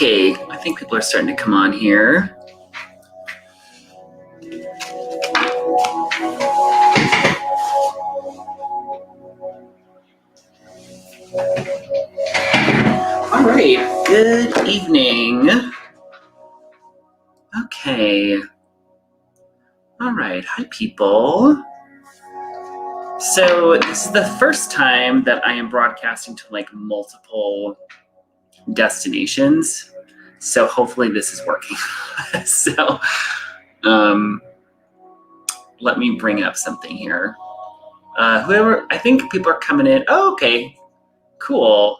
Okay, I think people are starting to come on here. All right, good evening. Okay. All right, hi people. So this is the first time that I am broadcasting to like multiple destinations. So hopefully this is working. So let me bring up something here. Whoever, I think people are coming in. Oh, okay, cool.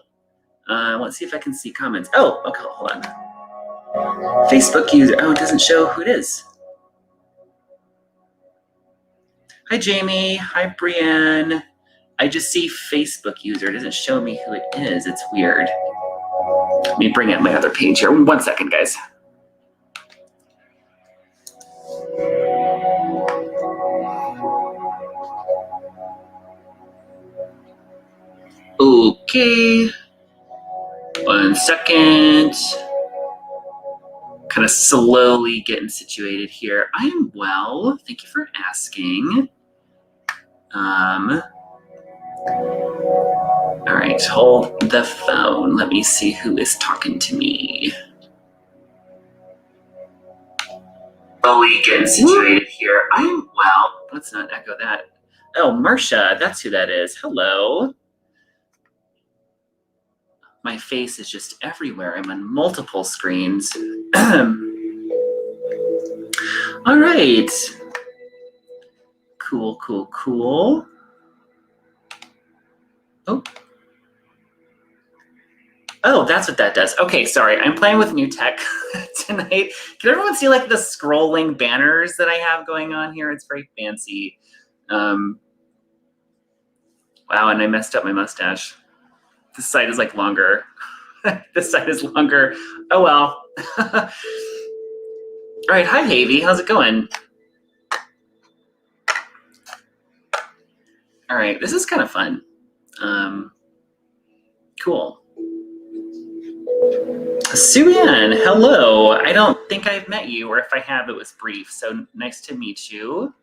Let's see if I can see comments. Oh, okay, hold on. Facebook user, oh, it doesn't show who it is. Hi, Jamie. Hi, Brienne. I just see Facebook user. It doesn't show me who it is. It's weird. Let me bring up my other page here. 1 second, guys. Okay. 1 second. Kind of slowly getting situated here. I am well. Thank you for asking. All right, hold the phone. Let me see who is talking to me. Slowly getting situated here. I am well. Let's not echo that. Oh, Marcia, that's who that is. Hello. My face is just everywhere. I'm on multiple screens. All right. Cool, cool, cool. Oh, that's what that does. Okay, sorry. I'm playing with new tech tonight. Can everyone see like the scrolling banners that I have going on here? It's very fancy. Wow, and I messed up my mustache. This side is like longer. This side is longer. Oh, well. All right. Hi, Havy. How's it going? All right. This is kind of fun. Cool. Sue-Ann, hello. I don't think I've met you, or if I have, it was brief. So nice to meet you.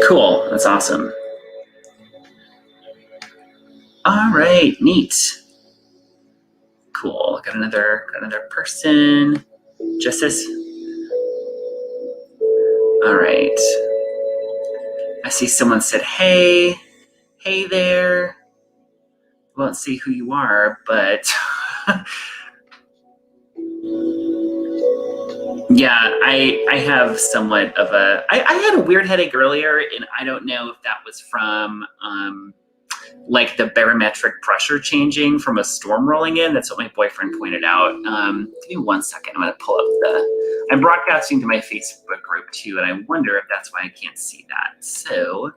Cool, that's awesome. All right, neat. Cool, got another person. Justice. All right. I see someone said, hey there. I won't see who you are, but yeah, I have somewhat of a, I had a weird headache earlier, and I don't know if that was from like the barometric pressure changing from a storm rolling in. That's what my boyfriend pointed out. Give me 1 second. I'm going to pull up I'm broadcasting to my Facebook group too, and I wonder if that's why I can't see that. So,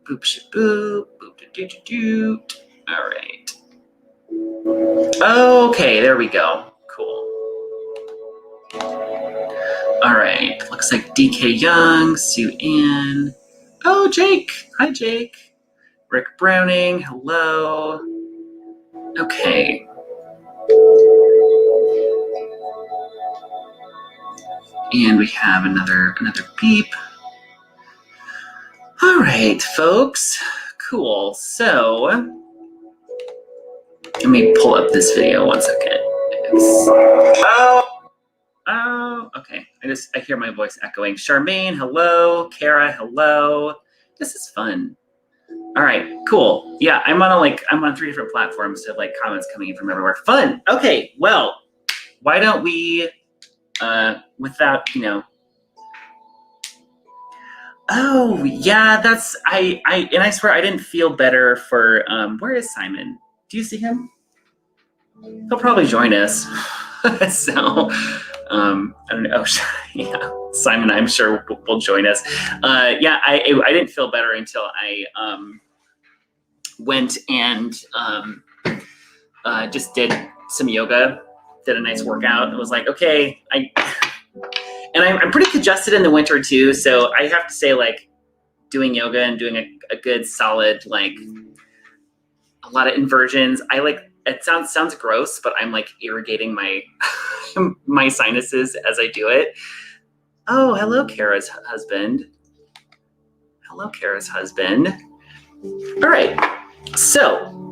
boop, boop, boop, doo, doo, doo. All right. Okay, there we go. Cool. All right. Looks like DK Young, Sue-Ann. Oh, Jake. Hi, Jake. Rick Browning, hello. Okay. And we have another beep. All right, folks. Cool. So let me pull up this video 1 second. Oh, okay. I hear my voice echoing. Charmaine, hello. Kara, hello. This is fun. All right, cool. Yeah, I'm on 3 different platforms, so like comments coming in from everywhere. Fun. Okay, well, why don't we, without, oh yeah, that's, and I swear I didn't feel better for, where is Simon? Do you see him? He'll probably join us. So, I don't know. Yeah, Simon, I'm sure will join us. Yeah, I didn't feel better until I went and just did some yoga, did a nice workout, and was like, okay, I'm pretty congested in the winter too. So I have to say, like, doing yoga and doing a good solid, like a lot of inversions. I like, it sounds gross, but I'm like irrigating my my sinuses as I do it. Oh, hello, Kara's husband. Hello, Kara's husband. All right, so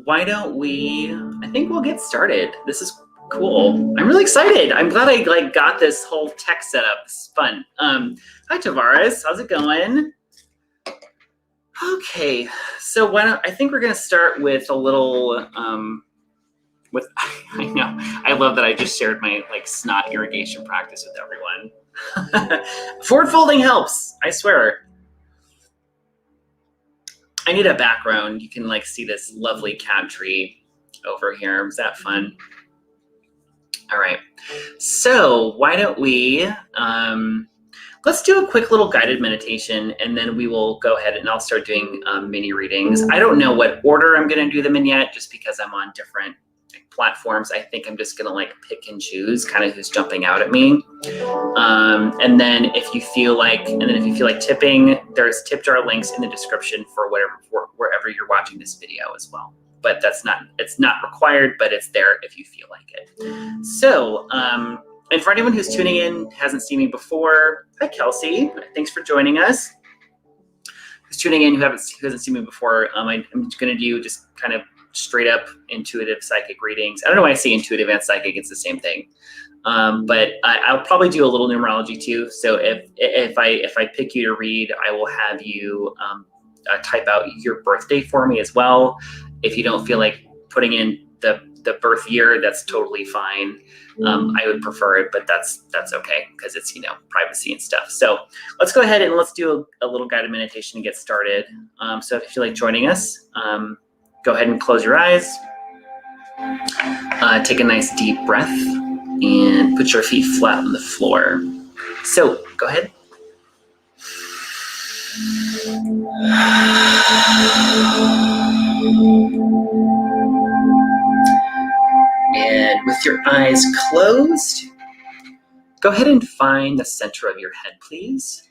why don't we, I think we'll get started. This is cool. I'm really excited. I'm glad I like got this whole tech set up. It's fun. Hi, Tavares. How's it going? Okay, so why don't, I think we're gonna start with a little, with, I know, I love that I just shared my like snot irrigation practice with everyone. Forward folding helps, I swear. I need a background. You can like see this lovely cat tree over here. Is that fun? All right, so why don't we, let's do a quick little guided meditation, and then we will go ahead and I'll start doing mini readings. I don't know what order I'm gonna do them in yet, just because I'm on different platforms. I think I'm just gonna like pick and choose kind of who's jumping out at me. And then if you feel like, tipping, there's tip jar links in the description for wherever you're watching this video as well. But it's not required, but it's there if you feel like it. So, and for anyone who's tuning in, hasn't seen me before, hi Kelsey, thanks for joining us. Who's tuning in, who hasn't seen me before, I'm gonna do just kind of straight up intuitive psychic readings. I don't know why I say intuitive and psychic, it's the same thing. But I'll probably do a little numerology too. So if I pick you to read, I will have you type out your birthday for me as well. If you don't feel like putting in the birth year, that's totally fine. I would prefer it, but that's okay because it's, privacy and stuff. So let's go ahead and let's do a little guided meditation to get started. So if you feel like joining us, go ahead and close your eyes. Take a nice deep breath and put your feet flat on the floor. So go ahead. And with your eyes closed, go ahead and find the center of your head, please.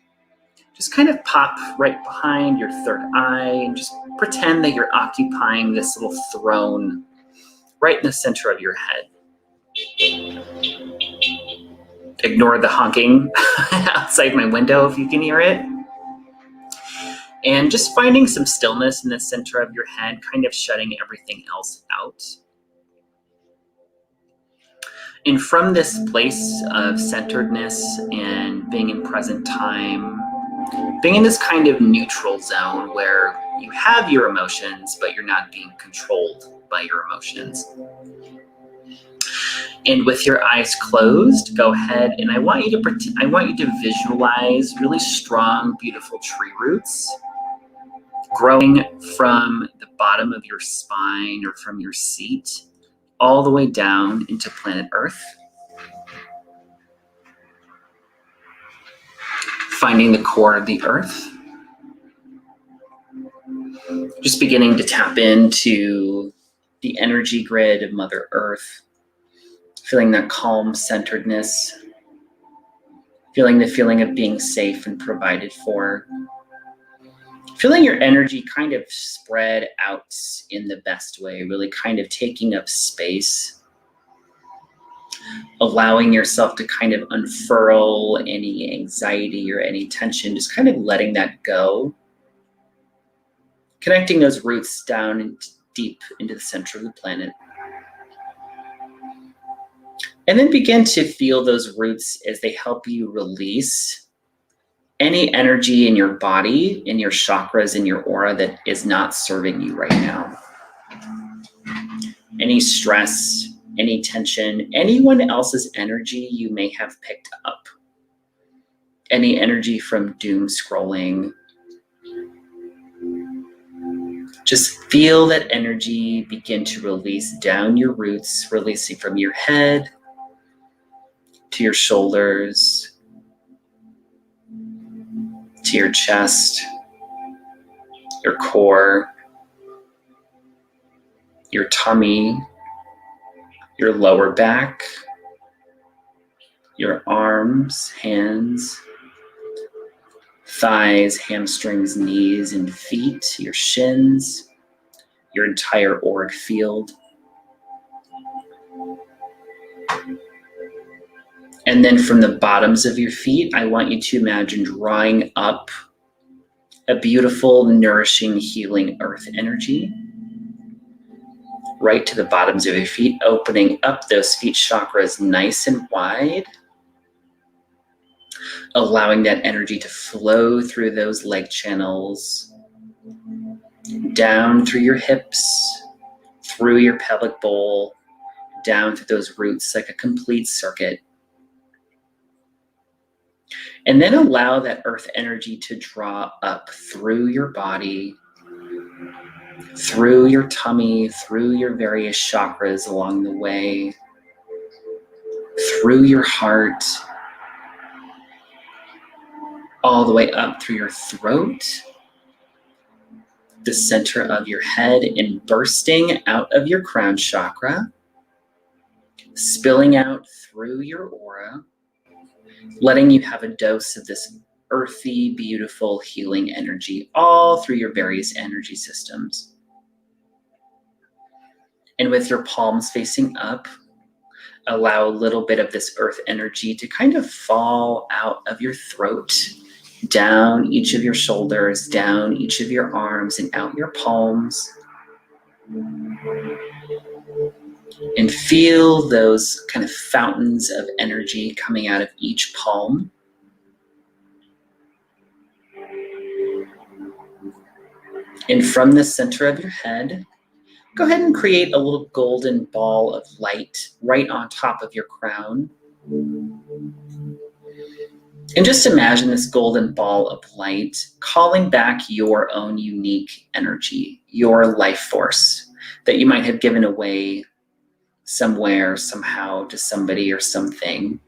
Just kind of pop right behind your third eye and just pretend that you're occupying this little throne right in the center of your head. Ignore the honking outside my window if you can hear it. And just finding some stillness in the center of your head, kind of shutting everything else out. And from this place of centeredness and being in present time, being in this kind of neutral zone where you have your emotions, but you're not being controlled by your emotions. And with your eyes closed, go ahead and I want you to visualize really strong, beautiful tree roots growing from the bottom of your spine or from your seat all the way down into planet Earth. Finding the core of the Earth. Just beginning to tap into the energy grid of Mother Earth. Feeling that calm centeredness. Feeling the feeling of being safe and provided for. Feeling your energy kind of spread out in the best way, really kind of taking up space. Allowing yourself to kind of unfurl any anxiety or any tension, just kind of letting that go. Connecting those roots down and deep into the center of the planet. And then begin to feel those roots as they help you release any energy in your body, in your chakras, in your aura that is not serving you right now. Any stress, any tension, anyone else's energy you may have picked up. Any energy from doom scrolling. Just feel that energy begin to release down your roots, releasing from your head to your shoulders, to your chest, your core, your tummy, your lower back, your arms, hands, thighs, hamstrings, knees, and feet, your shins, your entire auric field. And then from the bottoms of your feet, I want you to imagine drawing up a beautiful, nourishing, healing earth energy right to the bottoms of your feet, opening up those feet chakras nice and wide, allowing that energy to flow through those leg channels, down through your hips, through your pelvic bowl, down through those roots like a complete circuit. And then allow that earth energy to draw up through your body, through your tummy, through your various chakras along the way, through your heart, all the way up through your throat, the center of your head, and bursting out of your crown chakra, spilling out through your aura, letting you have a dose of this earthy, beautiful, healing energy all through your various energy systems. And with your palms facing up, allow a little bit of this earth energy to kind of fall out of your throat, down each of your shoulders, down each of your arms, and out your palms. And feel those kind of fountains of energy coming out of each palm. And from the center of your head, go ahead and create a little golden ball of light right on top of your crown. And just imagine this golden ball of light calling back your own unique energy, your life force that you might have given away somewhere, somehow, to somebody or something.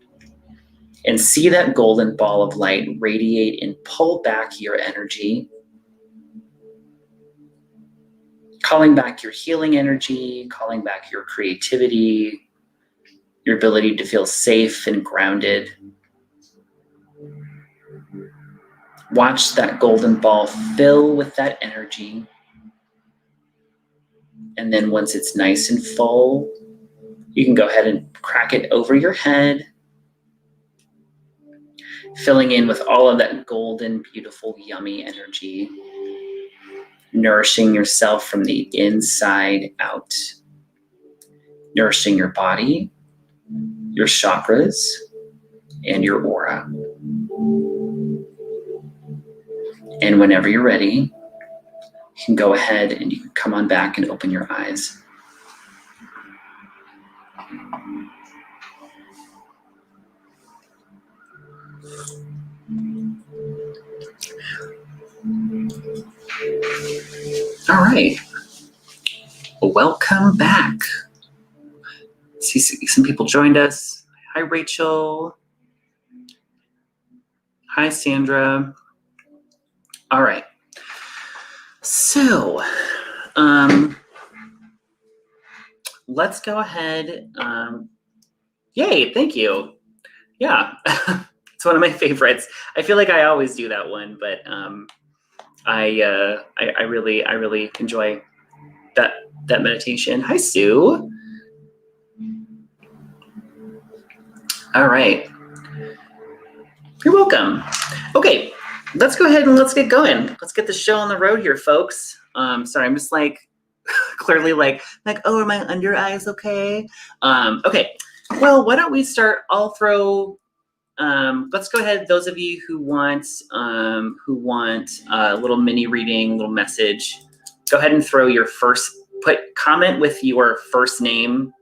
And see that golden ball of light radiate and pull back your energy, calling back your healing energy, calling back your creativity, your ability to feel safe and grounded. Watch that golden ball fill with that energy. And then once it's nice and full, you can go ahead and crack it over your head, filling in with all of that golden, beautiful, yummy energy, nourishing yourself from the inside out, nourishing your body, your chakras, and your aura. And whenever you're ready, you can go ahead and you can come on back and open your eyes. All right. Welcome back. See, some people joined us. Hi, Rachel. Hi, Sandra. All right. So, let's go ahead. Yay, thank you. Yeah, it's one of my favorites. I feel like I always do that one, but I really enjoy that meditation. Hi, Sue. All right. You're welcome. Okay, let's go ahead and let's get going. Let's get the show on the road here, folks. Sorry, I'm just like clearly like, oh, are my under eyes okay? Okay, well, why don't we start? I'll throw, let's go ahead. Those of you who want a little mini reading, little message, go ahead and throw your comment with your first name.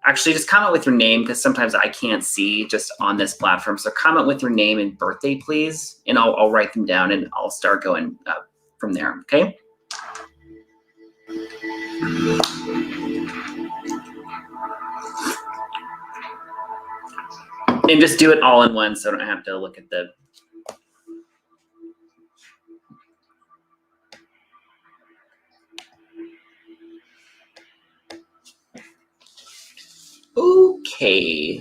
Actually, just comment with your name because sometimes I can't see just on this platform. So comment with your name and birthday, please, and I'll write them down and I'll start going from there, okay? And just do it all in one so I don't have to look at the... Okay.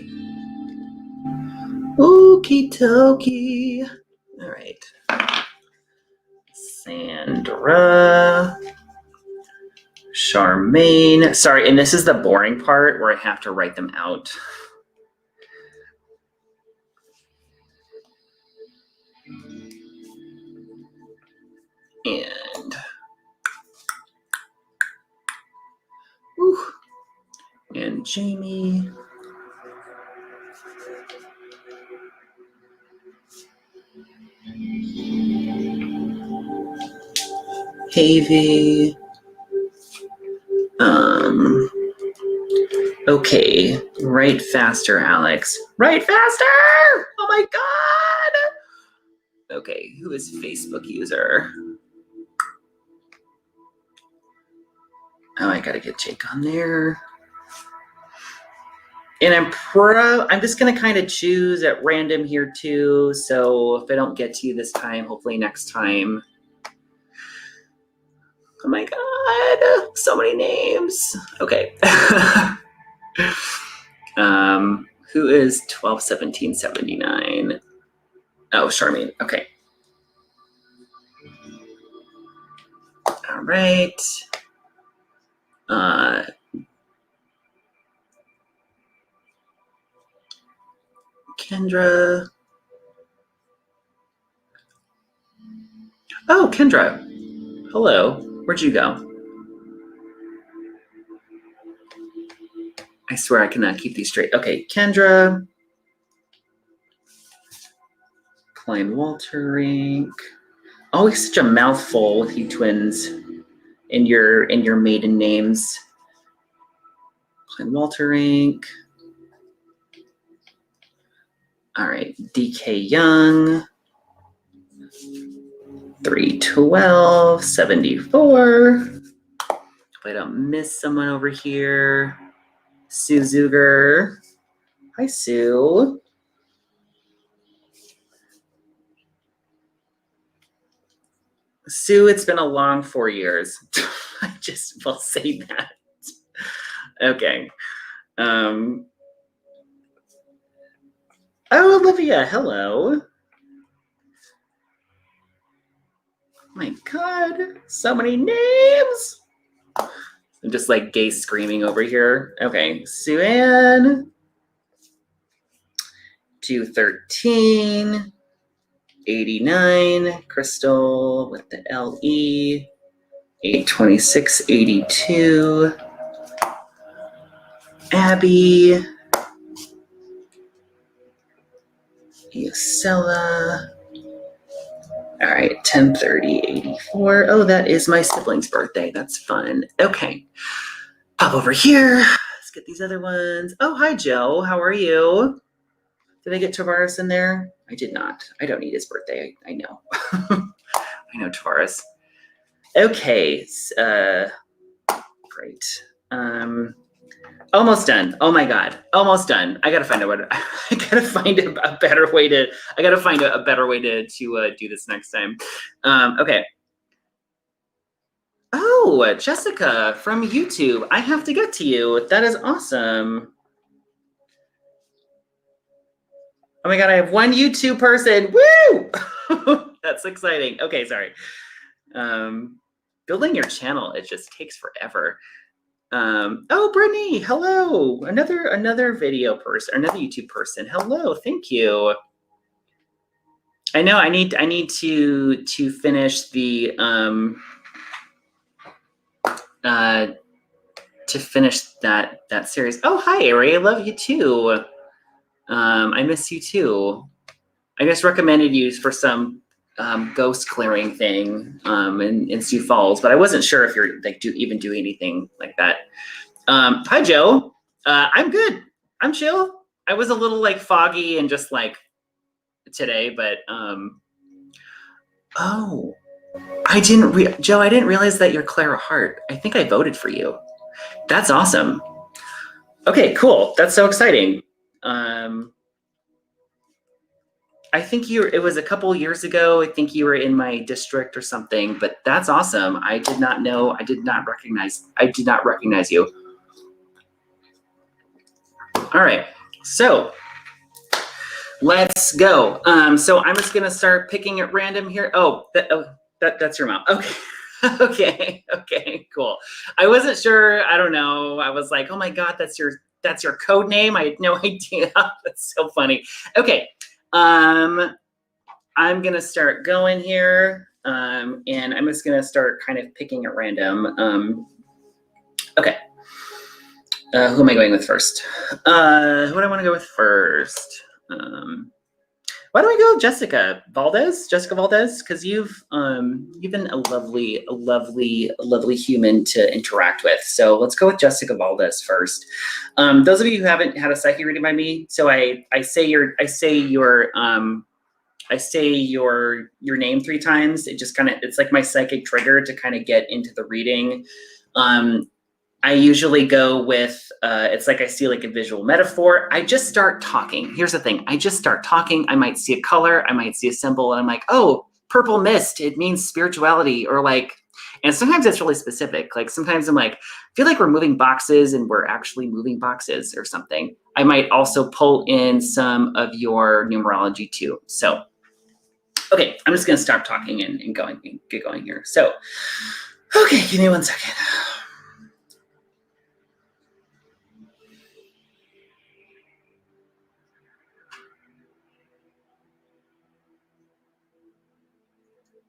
Okie dokie. All right. Sandra, Charmaine. Sorry, and this is the boring part where I have to write them out. And and Jamie. Havy. Okay, write faster, Alex. Write faster! Oh my God! Okay, who is Facebook user? Oh, I gotta get Jake on there. And I'm just gonna kind of choose at random here too. So if I don't get to you this time, hopefully next time. Oh my God, so many names. Okay. Who is 12/17/79? Oh, Charmaine. Okay. All right. Kendra. Oh, Kendra. Hello. Where'd you go? I swear I cannot keep these straight. Okay, Kendra. Klein Walterink. Always such a mouthful with you twins in your maiden names. Klein Walterink. All right, DK Young. 312/74. Hope I don't miss someone over here. Sue Zuger. Hi, Sue. Sue, it's been a long 4 years. I just will say that. Okay. Oh, Olivia, hello. Oh my God, so many names. I'm just like gay screaming over here. Okay, Sue-Ann. 213. 89. Crystal with the LE. 826/82. Abby. Yosella. All right, 10/30/84. Oh, that is my sibling's birthday. That's fun. Okay, pop over here. Let's get these other ones. Oh, hi, Joe. How are you? Did I get Tavares in there? I did not. I don't need his birthday. I know. I know Tavares. Okay, great. Almost done. Oh my God, almost done. I gotta find a better way to. I gotta find a better way to do this next time. Okay. Oh, Jessica from YouTube. I have to get to you. That is awesome. Oh my God, I have one YouTube person. Woo! That's exciting. Okay, sorry. Building your channel, it just takes forever. Oh, Brittany, hello. Another video person, another YouTube person. Hello, thank you. I know I need to finish the to finish that series. Oh, hi, Ari. I love you too. I miss you too. I just recommended you for some ghost clearing thing in Sioux Falls, but I wasn't sure if you're like even doing anything like that. Hi, Joe. I'm good. I'm chill. I was a little like foggy and just like today, but oh, Joe, I didn't realize that you're Clara Hart. I think I voted for you. That's awesome. Okay, cool. That's so exciting. I think it was a couple years ago. I think you were in my district or something, but that's awesome. I did not know. I did not recognize you. All right, so let's go. So I'm just gonna start picking at random here. That's your mom. Okay. Okay, cool. I wasn't sure. I don't know. I was like, oh my God, that's your code name. I had no idea. That's so funny. Okay. I'm gonna start going here. And I'm just gonna start kind of picking at random. Okay. Who am I going with first? Who do I want to go with first? Why don't we go Jessica Valdez? Jessica Valdez, because you've been a lovely human to interact with. So let's go with Jessica Valdez first. Those of you who haven't had a psychic reading by me, so I say your name 3 times. It just it's like my psychic trigger to kind of get into the reading. I usually go with, it's like I see like a visual metaphor. I just start talking. Here's the thing. I just start talking. I might see a color. I might see a symbol. And I'm like, oh, purple mist. It means spirituality. Or like, and sometimes it's really specific. Like sometimes I'm like, I feel like we're moving boxes and we're actually moving boxes or something. I might also pull in some of your numerology too. So, okay, I'm just going to start talking and get going here. So, okay, give me 1 second.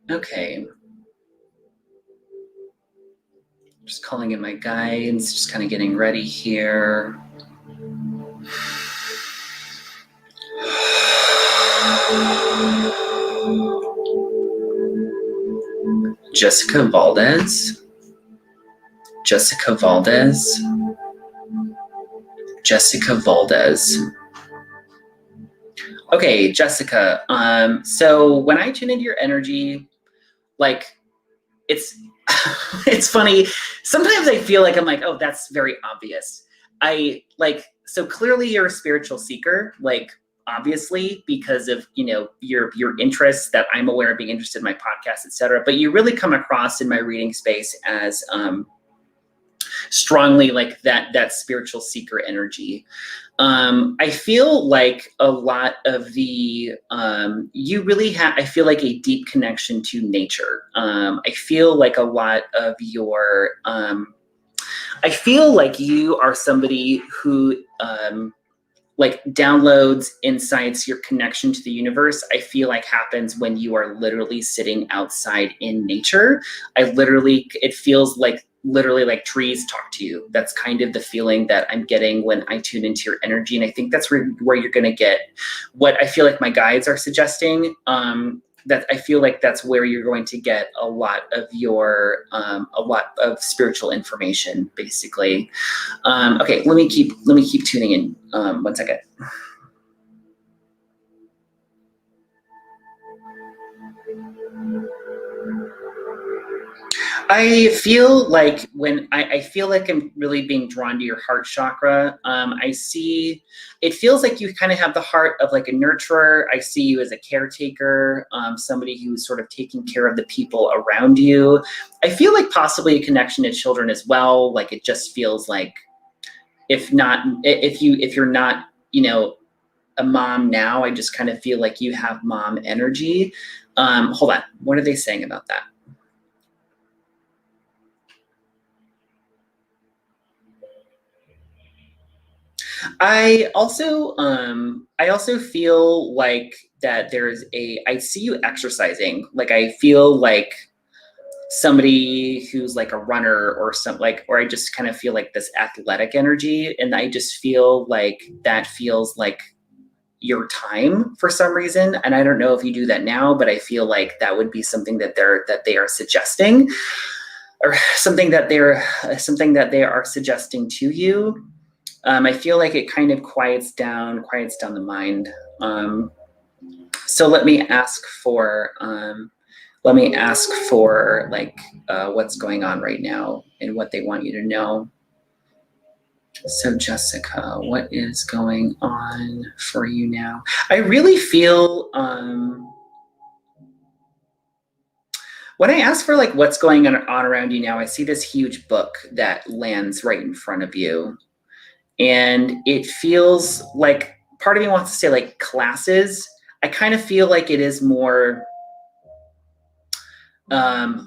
Okay. Just calling in my guides, just kind of getting ready here. Jessica Valdez. Jessica Valdez. Jessica Valdez. Okay, Jessica. So when I tune into your energy, like it's it's funny. Sometimes I feel like I'm like, oh, that's very obvious. So clearly you're a spiritual seeker, like obviously because of, your interests that I'm aware of, being interested in my podcast, etc. But you really come across in my reading space as strongly like that spiritual seeker energy. I feel like a lot of the, you really have, I feel like a deep connection to nature. I feel like a lot of your, I feel like you are somebody who, like downloads, insights, your connection to the universe, I feel like happens when you are literally sitting outside in nature. It feels like literally like trees talk to you. That's kind of the feeling that I'm getting when I tune into your energy. And I think that's where you're going to get what I feel like my guides are suggesting. That I feel like that's where you're going to get a lot of your, a lot of spiritual information, basically. Okay, let me keep tuning in. 1 second. I feel like I feel like I'm really being drawn to your heart chakra. It feels like you kind of have the heart of like a nurturer. I see you as a caretaker, somebody who's sort of taking care of the people around you. I feel like possibly a connection to children as well. Like it just feels like if you're not, a mom now, I just kind of feel like you have mom energy. Hold on. What are they saying about that? I also feel like that I see you exercising. Like I feel like somebody who's like a runner or or I just kind of feel like this athletic energy. And I just feel like that feels like your time for some reason. And I don't know if you do that now, but I feel like that would be something that they are suggesting, or something that they are suggesting to you. I feel like it kind of quiets down the mind. So let me ask for like what's going on right now and what they want you to know. So Jessica, what is going on for you now? I really feel when I ask for like what's going on around you now, I see this huge book that lands right in front of you. And it feels like part of me wants to say like classes. I kind of feel like it is more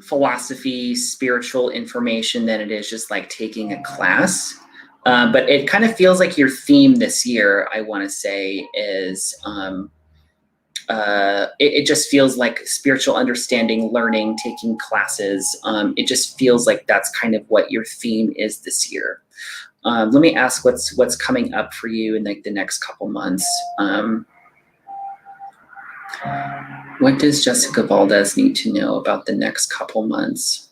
philosophy, spiritual information than it is just like taking a class. But it kind of feels like your theme this year, I want to say, is it just feels like spiritual understanding, learning, taking classes. It just feels like that's kind of what your theme is this year. Let me ask what's coming up for you in like the next couple months. What does Jessica Valdez need to know about the next couple months?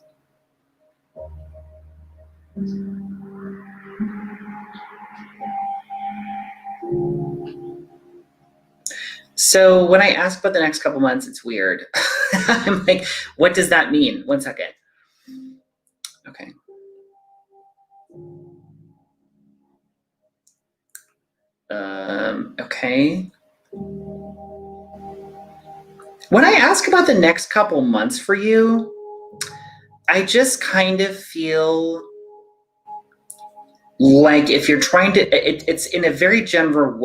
So when I ask about the next couple months, it's weird. I'm like, what does that mean? One second. Okay. Okay. When I ask about the next couple months for you, I just kind of feel like if you're trying to, it's in a very general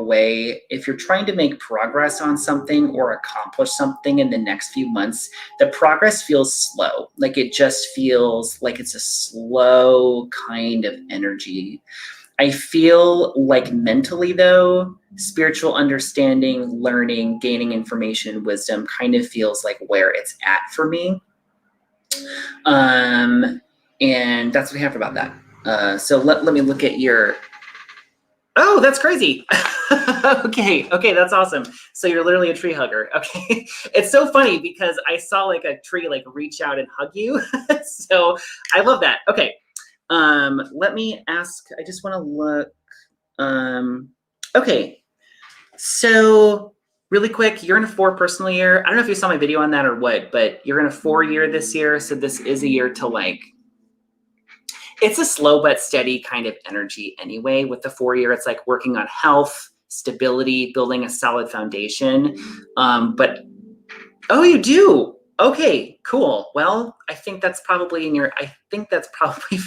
way, if you're trying to make progress on something or accomplish something in the next few months, the progress feels slow. Like it just feels like it's a slow kind of energy. I feel like mentally though, spiritual understanding, learning, gaining information, wisdom kind of feels like where it's at for me. And that's what I have about that. So let me look at your, oh, that's crazy. Okay, that's awesome. So you're literally a tree hugger. Okay, it's so funny because I saw like a tree like reach out and hug you. So I love that. Okay, let me ask, I just want to look, okay, so really quick, you're in a 4 personal year. I don't know if you saw my video on that or what, but you're in a 4 year this year. So this is a year to like, it's a slow but steady kind of energy anyway. With the 4 year, it's like working on health, stability, building a solid foundation. But, oh, you do? Okay, cool. Well, I think that's probably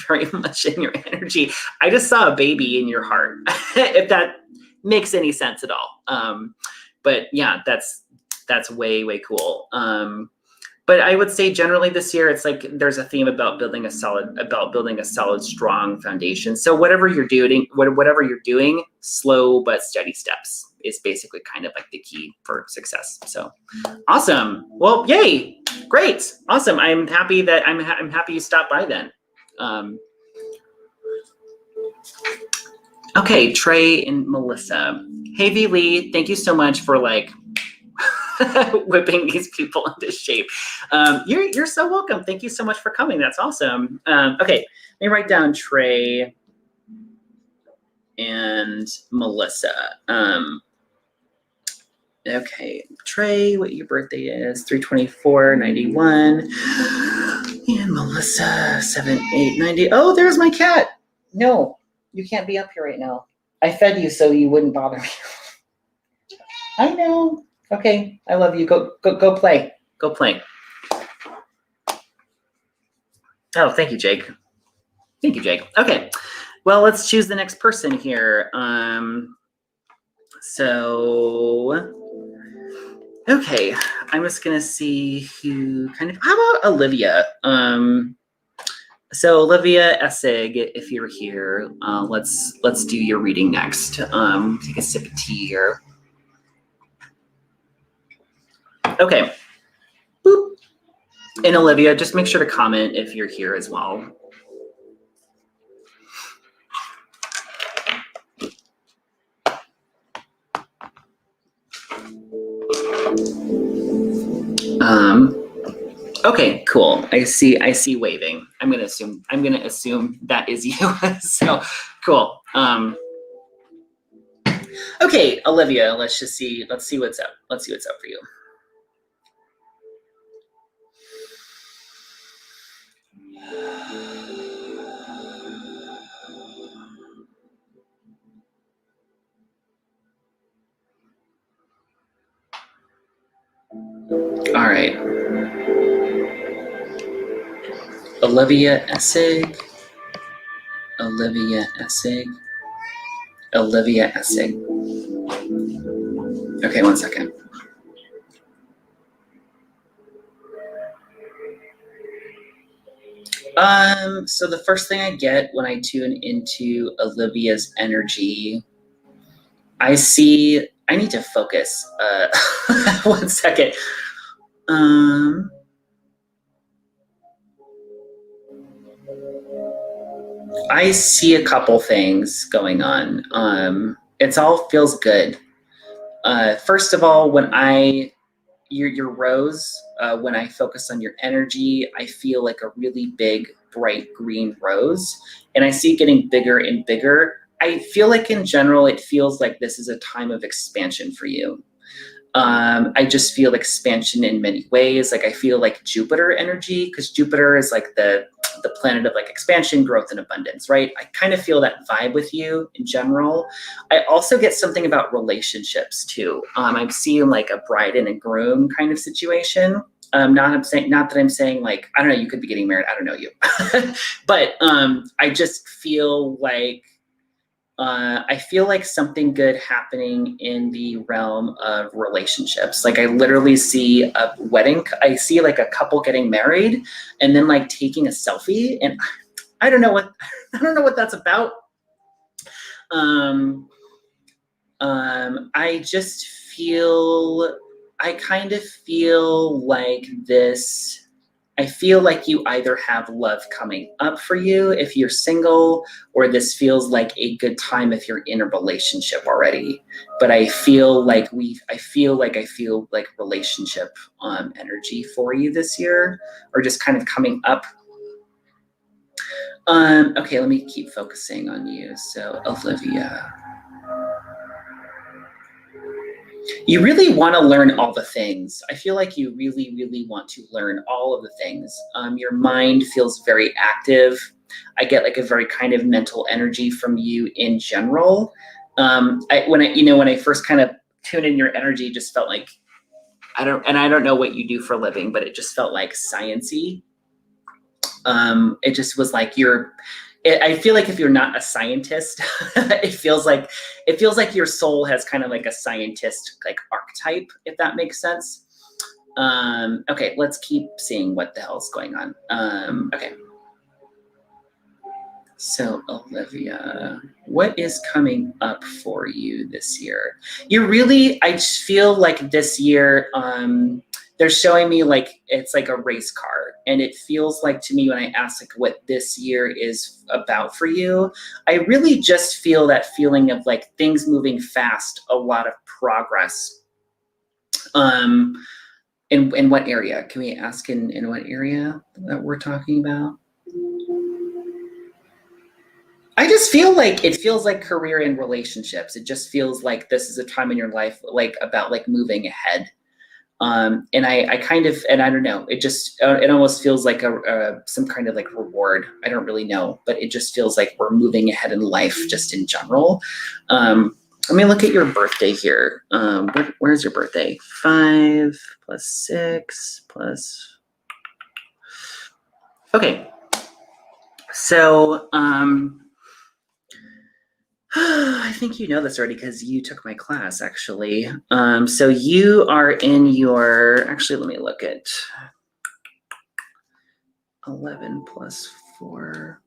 very much in your energy. I just saw a baby in your heart, if that makes any sense at all. But yeah, that's way, way cool. But I would say generally this year, it's like there's a theme about building a solid, strong foundation. So whatever you're doing, slow but steady steps is basically kind of like the key for success. So awesome. Well, yay, great, awesome. I'm happy you stopped by then. Okay, Trey and Melissa. Hey V Lee, thank you so much for like whipping these people into shape. You're so welcome. Thank you so much for coming. That's awesome. Okay, let me write down Trey and Melissa. Okay, Trey, what your birthday is, 3/24/91. And Melissa, 7/8/90. Oh, there's my cat. No, you can't be up here right now. I fed you so you wouldn't bother me. I know. Okay, I love you. Go play. Go play. Oh, thank you, Jake. Thank you, Jake. Okay, well, let's choose the next person here. Okay, I'm just gonna see who kind of. How about Olivia? So Olivia Essig, if you're here, let's do your reading next. Take a sip of tea here. Okay. Boop. And Olivia, just make sure to comment if you're here as well. Okay, cool. I see waving. I'm gonna assume that is you. So cool. Okay, Olivia, let's see what's up. Let's see what's up for you. All right. Olivia Essig. Okay, one second. So the first thing I get when I tune into Olivia's energy, I need to focus. 1 second. I see a couple things going on. It all feels good. First of all, your rose, when I focus on your energy, I feel like a really big, bright green rose, and I see it getting bigger and bigger. I feel like in general, it feels like this is a time of expansion for you. I just feel expansion in many ways. Like I feel like Jupiter energy, because Jupiter is like the planet of like expansion, growth, and abundance, right? I kind of feel that vibe with you in general. I also get something about relationships too. I'm seeing like a bride and a groom kind of situation. Not that I'm saying like, I don't know, you could be getting married. I don't know you, but I just feel like I feel like something good happening in the realm of relationships. Like I literally see a wedding. I see like a couple getting married and then like taking a selfie, and I don't know what that's about. I just feel, I kind of feel like this. I feel like you either have love coming up for you if you're single, or this feels like a good time if you're in a relationship already. But I feel like relationship energy for you this year, or just kind of coming up. Okay, let me keep focusing on you. So Olivia, you really want to learn all the things. I feel like you really, really want to learn all of the things. Your mind feels very active. I get like a very kind of mental energy from you in general. When I first kind of tuned in your energy, it just felt like, I don't know what you do for a living, but it just felt like science-y. It just was like I feel like if you're not a scientist, it feels like your soul has kind of like a scientist like archetype, if that makes sense. Okay, let's keep seeing what the hell's going on. Okay. So Olivia, what is coming up for you this year? I just feel like this year, they're showing me like it's like a race car, and it feels like to me when I ask like what this year is about for you, I really just feel that feeling of like things moving fast, a lot of progress. In what area? Can we ask in what area that we're talking about? I just feel like it feels like career and relationships. It just feels like this is a time in your life like about like moving ahead. And I kind of, and I don't know, it just, it almost feels like some kind of like reward. I don't really know, but it just feels like we're moving ahead in life just in general. Let me look at your birthday here. Where's your birthday? 5 plus 6 plus. Okay. So, I think you know this already because you took my class, actually. So you are in your, actually, let me look at 11 plus 4.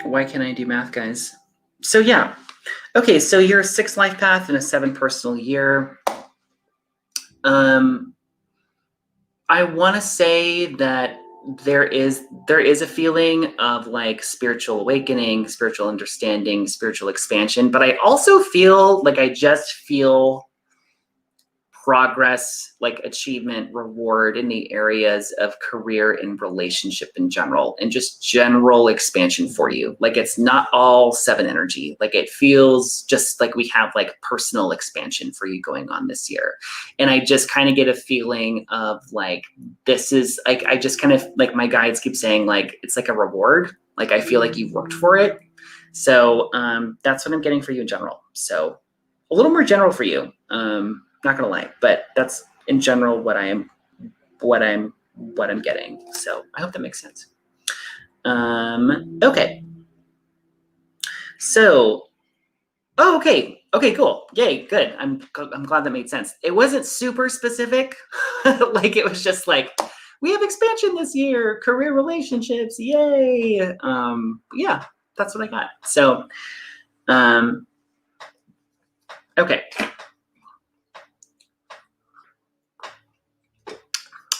Why can't I do math, guys? So yeah. Okay, so you're a 6 life path and a 7 personal year. I want to say that there is a feeling of like spiritual awakening, spiritual understanding, spiritual expansion, but I also feel like I just feel progress, like achievement, reward in the areas of career and relationship in general, and just general expansion for you. Like it's not all 7 energy. Like it feels just like we have like personal expansion for you going on this year. And I just kind of get a feeling of like, this is like, I just kind of like my guides keep saying like, it's like a reward. Like I feel like you've worked for it. So that's what I'm getting for you in general. So a little more general for you. Not gonna lie, but that's in general what I'm getting. So I hope that makes sense. Okay. So, okay, cool. Yay, good. I'm glad that made sense. It wasn't super specific. Like it was just like we have expansion this year, career relationships, yay. Yeah, that's what I got. So, okay.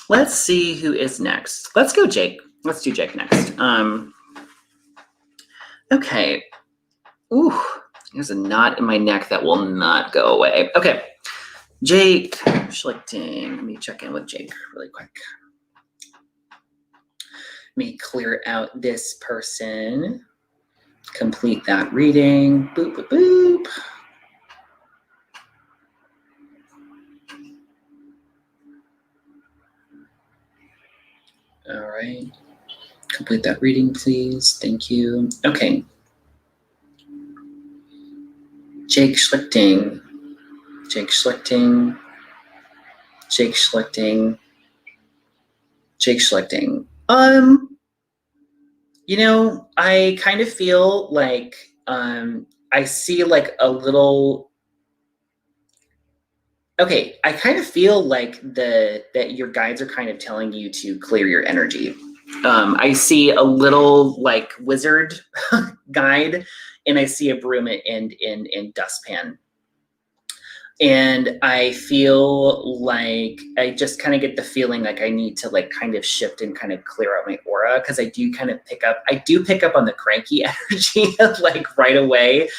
Let's see who is next. Let's go Jake. Let's do Jake next. Okay. Ooh, there's a knot in my neck that will not go away. Okay. Jake Schlichting. Let me check in with Jake really quick. Let me clear out this person. Complete that reading. Boop, boop, boop. All right. Complete that reading, please. Thank you. Okay. Jake Schlichting. Jake Schlichting. Jake Schlichting. Jake Schlichting. You know, I kind of feel like I see like a little. Okay, I kind of feel like that your guides are kind of telling you to clear your energy. I see a little like wizard guide, and I see a broom and dustpan. And I feel like I just kind of get the feeling like I need to like kind of shift and kind of clear out my aura, because I do pick up on the cranky energy like right away.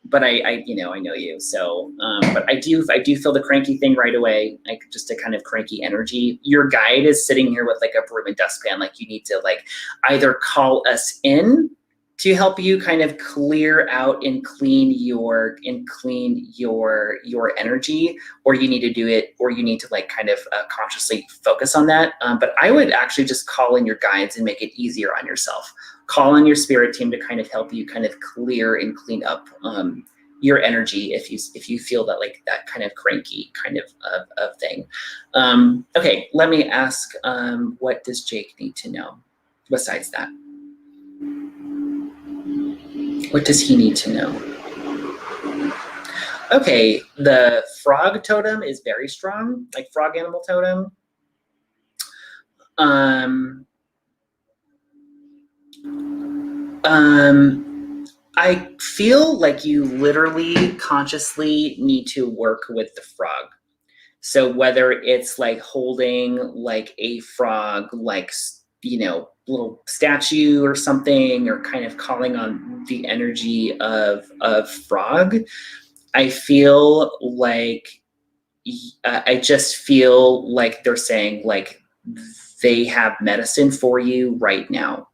But I you know, I know you, so but I do feel the cranky thing right away, like just a kind of cranky energy. Your guide is sitting here with like a broom and dustpan, like you need to like either call us in to help you kind of clear out and clean your energy, or you need to do it, or you need to like kind of consciously focus on that. But I would actually just call in your guides and make it easier on yourself. Call on your spirit team to kind of help you kind of clear and clean up your energy if you feel that like that kind of cranky kind of thing. Okay, let me ask, what does Jake need to know besides that? What does he need to know? Okay, the frog totem is very strong, like frog animal totem. I feel like you literally consciously need to work with the frog. So whether it's like holding like a frog, like, you know, little statue or something, or kind of calling on the energy of frog, I feel like I just feel like they're saying like they have medicine for you right now,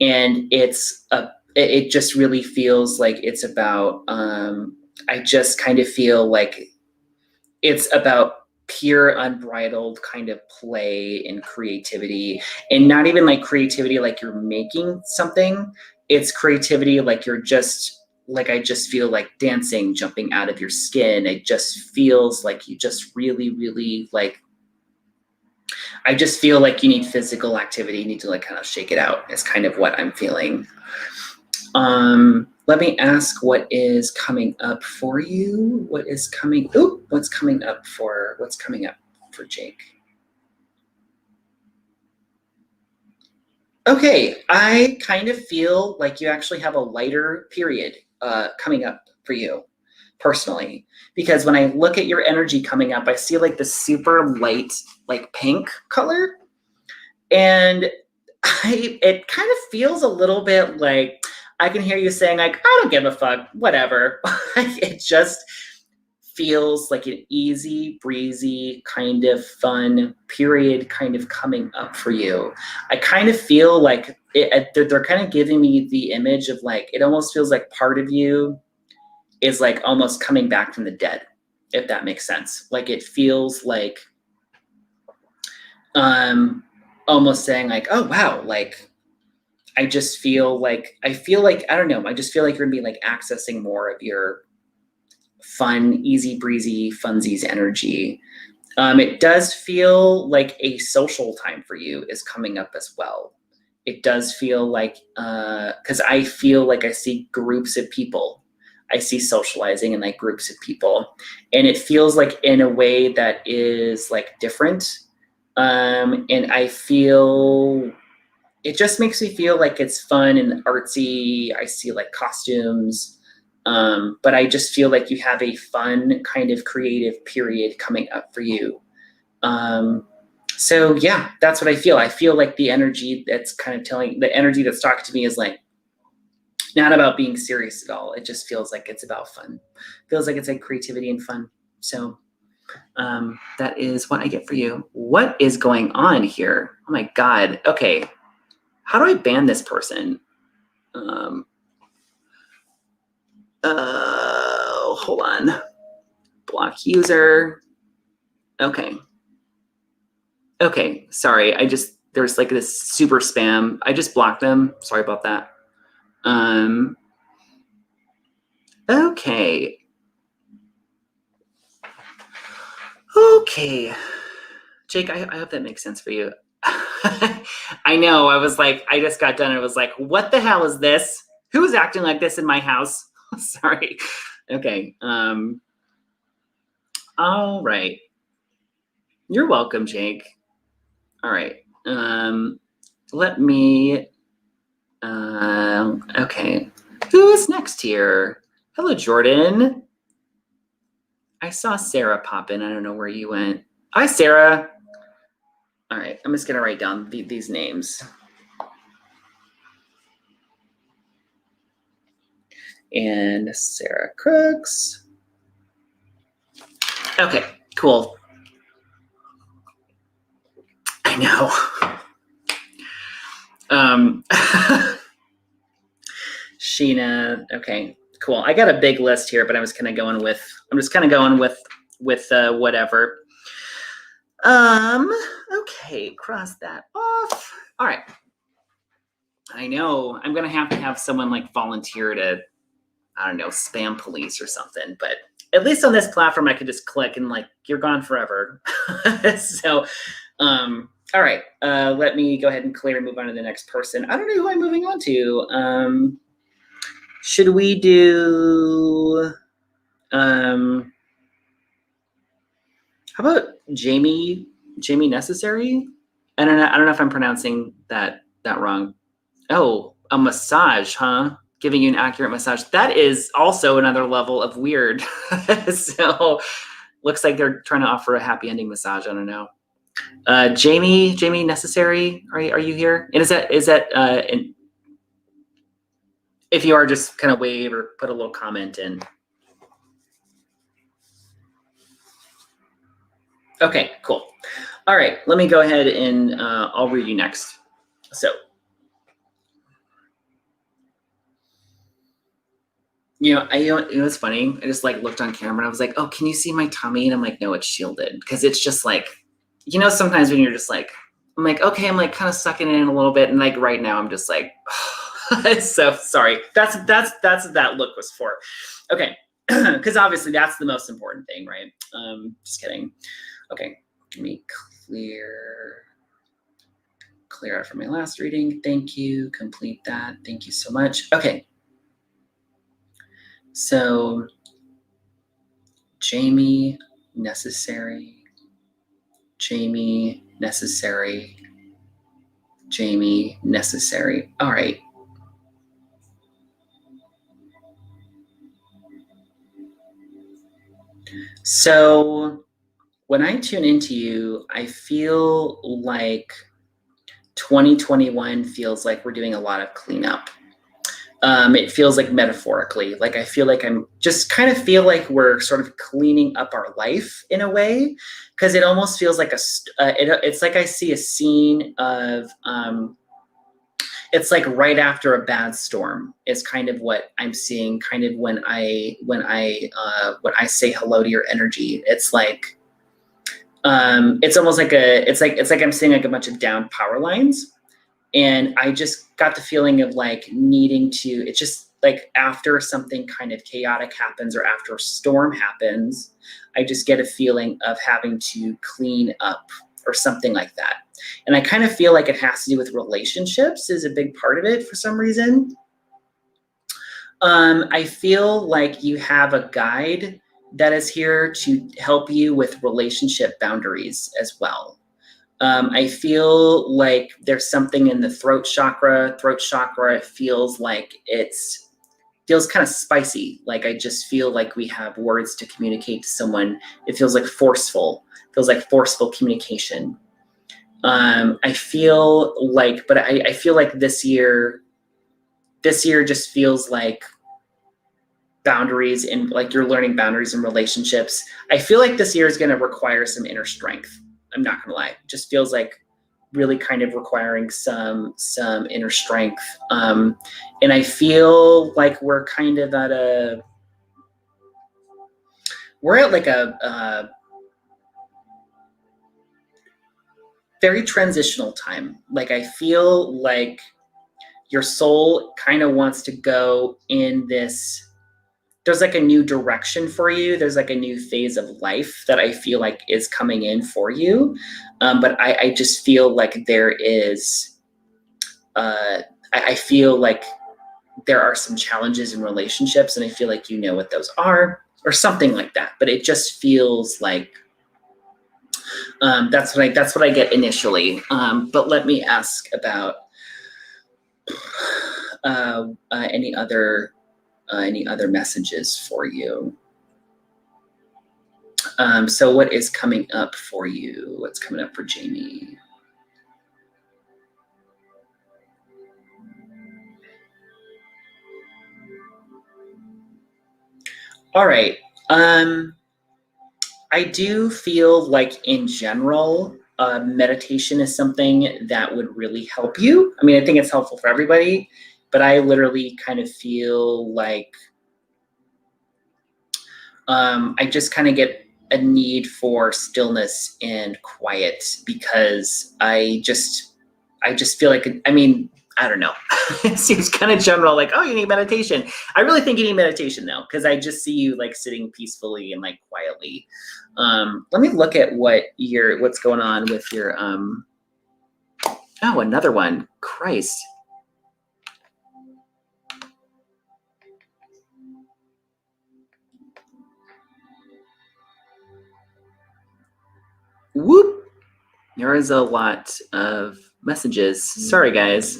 and it just really feels like it's about I just kind of feel like it's about pure unbridled kind of play and creativity, and not even like creativity like you're making something. It's creativity like you're just like, I just feel like dancing, jumping out of your skin. It just feels like you just really like, I just feel like you need physical activity. You need to like kind of shake it out. It's kind of what I'm feeling. Let me ask what is coming up for you. What's coming up for Jake? Okay, I kind of feel like you actually have a lighter period coming up for you personally, because when I look at your energy coming up, I see like the super light, like pink color, and it kind of feels a little bit like I can hear you saying like, I don't give a fuck, whatever. It just feels like an easy breezy kind of fun period kind of coming up for you. I kind of feel like they're kind of giving me the image of like, it almost feels like part of you is like almost coming back from the dead, if that makes sense. Like it feels like almost saying like, oh wow, like I just feel like I don't know, I just feel like you're gonna be like accessing more of your fun, easy breezy funsies energy. It does feel like a social time for you is coming up as well. It does feel like, because I feel like I see groups of people. I see socializing in like groups of people. And it feels like in a way that is like different. And I feel, it just makes me feel like it's fun and artsy. I see like costumes, but I just feel like you have a fun kind of creative period coming up for you. So yeah, that's what I feel. I feel like the energy that's the energy that's talking to me is like, not about being serious at all. It just feels like it's about fun. Feels like it's like creativity and fun. So that is what I get for you. What is going on here? Oh my God. Okay. How do I ban this person? Hold on. Block user. Okay. Okay. Sorry. There's like this super spam. I just blocked them. Sorry about that. Okay. Okay. Jake, I hope that makes sense for you. I know. I was like, I just got done. And I was like, what the hell is this? Who's acting like this in my house? Sorry. Okay. All right. You're welcome, Jake. All right. Let me. Okay. Who is next here? Hello, Jordan. I saw Sarah pop in. I don't know where you went. Hi, Sarah. All right. I'm just going to write down these names. And Sarah Crooks. Okay, cool. I know. Sheena. Okay, cool. I got a big list here, but I'm just kind of going with whatever. Okay, cross that off. All right. I know I'm gonna have to have someone like volunteer to, I don't know, spam police or something, but at least on this platform, I could just click and like, you're gone forever. So, all right, let me go ahead and clear and move on to the next person. I don't know who I'm moving on to. Should we do, how about Jamie Necessary? I don't know if I'm pronouncing that wrong. Oh, a massage, huh? Giving you an accurate massage. That is also another level of weird. So looks like they're trying to offer a happy ending massage. I don't know. Jamie Necessary, are you here? And is that if you are, just kind of wave or put a little comment in. Okay, cool. All right, let me go ahead and I'll read you next. So, you know, it's funny. I just like looked on camera and I was like, oh, can you see my tummy? And I'm like, no, it's shielded. Because it's just like, you know, sometimes when you're just like, I'm like, okay, I'm like kind of sucking it in a little bit. And like right now I'm just like, so sorry. That's what that look was for. Okay. Because obviously that's the most important thing, right? Just kidding. Okay. Let me clear out from my last reading. Thank you. Complete that. Thank you so much. Okay. So Jamie Necessary. All right. So when I tune into you, I feel like 2021 feels like we're doing a lot of cleanup. It feels like metaphorically, like I feel like I'm just kind of feel like we're sort of cleaning up our life in a way, because it almost feels like it's like I see a scene of, it's like right after a bad storm is kind of what I'm seeing. Kind of when I say hello to your energy, it's like, it's almost like it's like I'm seeing like a bunch of down power lines. And I just got the feeling of like needing to, it's just like after something kind of chaotic happens or after a storm happens, I just get a feeling of having to clean up or something like that. And I kind of feel like it has to do with relationships is a big part of it for some reason. I feel like you have a guide that is here to help you with relationship boundaries as well. I feel like there's something in the throat chakra. Throat chakra feels like feels kind of spicy. Like I just feel like we have words to communicate to someone. It feels like forceful. Feels like forceful communication. I feel like, but I feel like this year just feels like boundaries, and like you're learning boundaries in relationships. I feel like this year is going to require some inner strength. I'm not going to lie. It just feels like really kind of requiring some inner strength. And I feel like we're kind of we're at like a very transitional time. Like I feel like your soul kind of wants to go in this, there's like a new direction for you. There's like a new phase of life that I feel like is coming in for you. But I just feel like there is, I feel like there are some challenges in relationships, and I feel like you know what those are, or something like that. But it just feels like that's what I get initially. But let me ask about any other messages for you. So what is coming up for you? What's coming up for Jamie? All right. I do feel like in general, meditation is something that would really help you. I mean, I think it's helpful for everybody, but I literally kind of feel like I just kind of get a need for stillness and quiet, because I just feel like, I mean, I don't know. It seems kind of general, like, oh, you need meditation. I really think you need meditation though, because I just see you like sitting peacefully and like quietly. Let me look at what's going on with your oh, another one. Christ. Whoop. There is a lot of messages. Sorry, guys.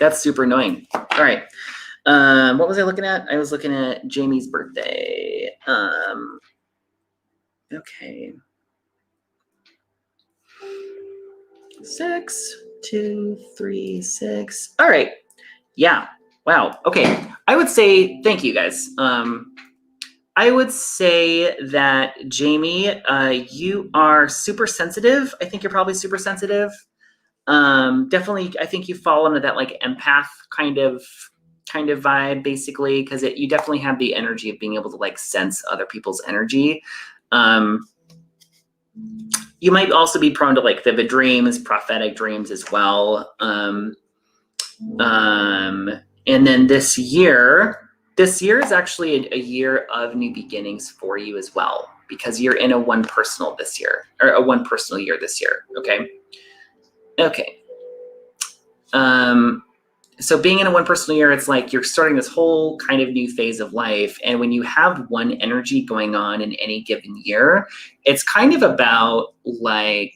That's super annoying. All right. What was I looking at? I was looking at Jamie's birthday. Okay. 6, 2, 3, 6. All right. Yeah. Wow. Okay. I would say thank you, guys. I would say that Jamie, you are super sensitive. I think you're probably super sensitive. Definitely, I think you fall into that like empath kind of vibe, basically, because you definitely have the energy of being able to like sense other people's energy. You might also be prone to like vivid dreams, prophetic dreams as well. And then this year is actually a year of new beginnings for you as well, because you're in a one personal year this year. Okay. So being in a one personal year, it's like you're starting this whole kind of new phase of life. And when you have one energy going on in any given year, it's kind of about like,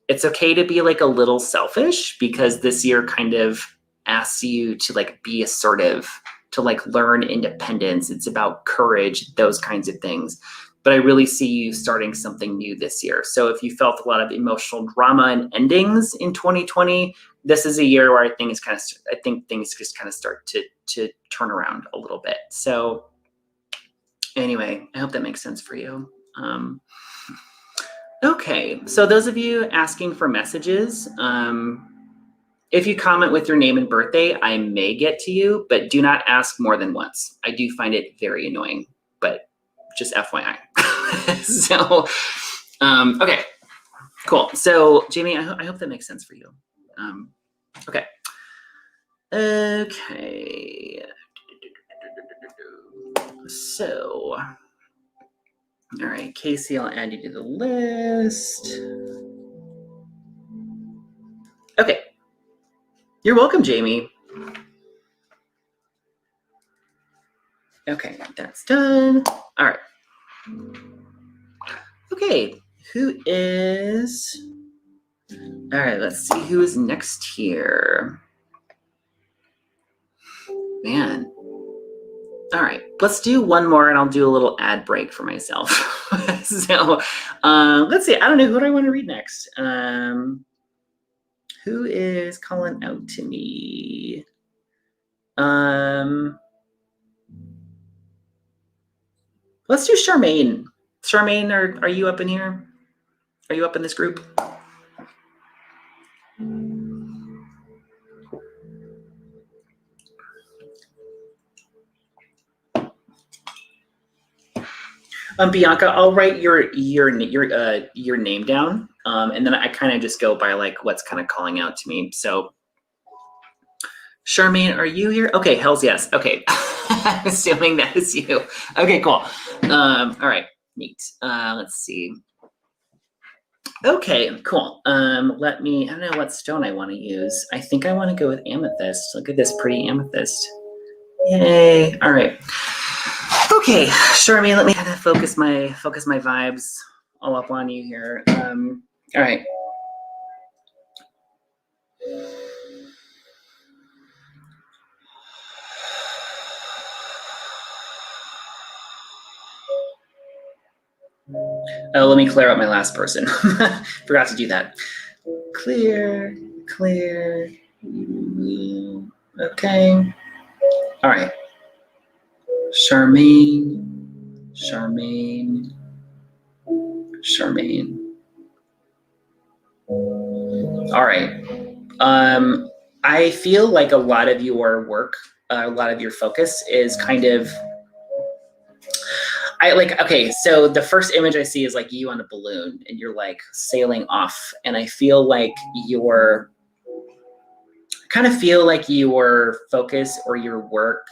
it's okay to be like a little selfish, because this year kind of asks you to like be assertive, to like learn independence. It's about courage, those kinds of things. But I really see you starting something new this year. So if you felt a lot of emotional drama and endings in 2020, this is a year where I think things just kind of start to turn around a little bit. So anyway, I hope that makes sense for you. Okay, so those of you asking for messages, if you comment with your name and birthday, I may get to you, but do not ask more than once. I do find it very annoying, but just FYI. So, okay, cool. So Jamie, I hope that makes sense for you. Okay. Okay. So, all right, Casey, I'll add you to the list. Okay. You're welcome, Jamie. Okay, that's done. All right. Okay, who is All right, let's see who is next here. Man. All right, let's do one more and I'll do a little ad break for myself. So let's see. I don't know. Who do I want to read next? Who is calling out to me? Let's do Charmaine. Charmaine, are you up in here? Are you up in this group? Bianca, I'll write your name down, and then I kind of just go by like what's kind of calling out to me. So, Charmaine, are you here? Okay, hell's yes. Okay, I'm assuming that is you. Okay, cool. All right, neat. Let's see. Okay, cool. I don't know what stone I want to use. I think I want to go with amethyst. Look at this pretty amethyst. Yay! All right. Okay, Charmaine, let me kind of focus my vibes all up on you here. All right. Let me clear out my last person. Forgot to do that. Clear. Okay. All right. Charmaine. All right. I feel like a lot of your work, a lot of your focus is kind of, okay, so the first image I see is like you on a balloon and you're like sailing off. And I feel like your focus or your work,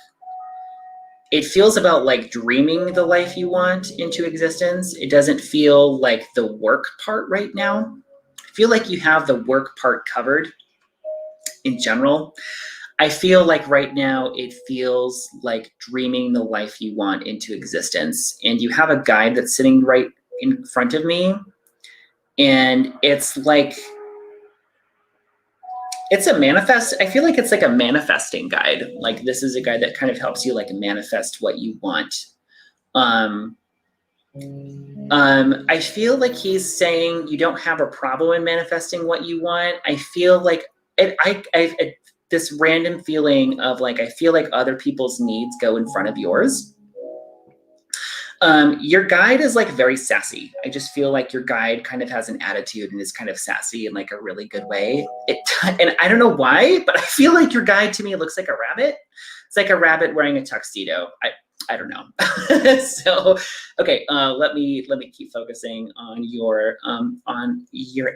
it feels about like dreaming the life you want into existence. It doesn't feel like the work part right now. I feel like you have the work part covered in general. I feel like right now it feels like dreaming the life you want into existence. And you have a guide that's sitting right in front of me. And it's like, it's a manifest. I feel like it's like a manifesting guide. Like this is a guide that kind of helps you like manifest what you want. I feel like he's saying you don't have a problem in manifesting what you want. I feel like this random feeling of like, I feel like other people's needs go in front of yours. Your guide is like very sassy. I just feel like your guide kind of has an attitude and is kind of sassy in like a really good way. And I don't know why, but I feel like your guide to me looks like a rabbit. It's like a rabbit wearing a tuxedo. I don't know. So, okay, let me keep focusing on your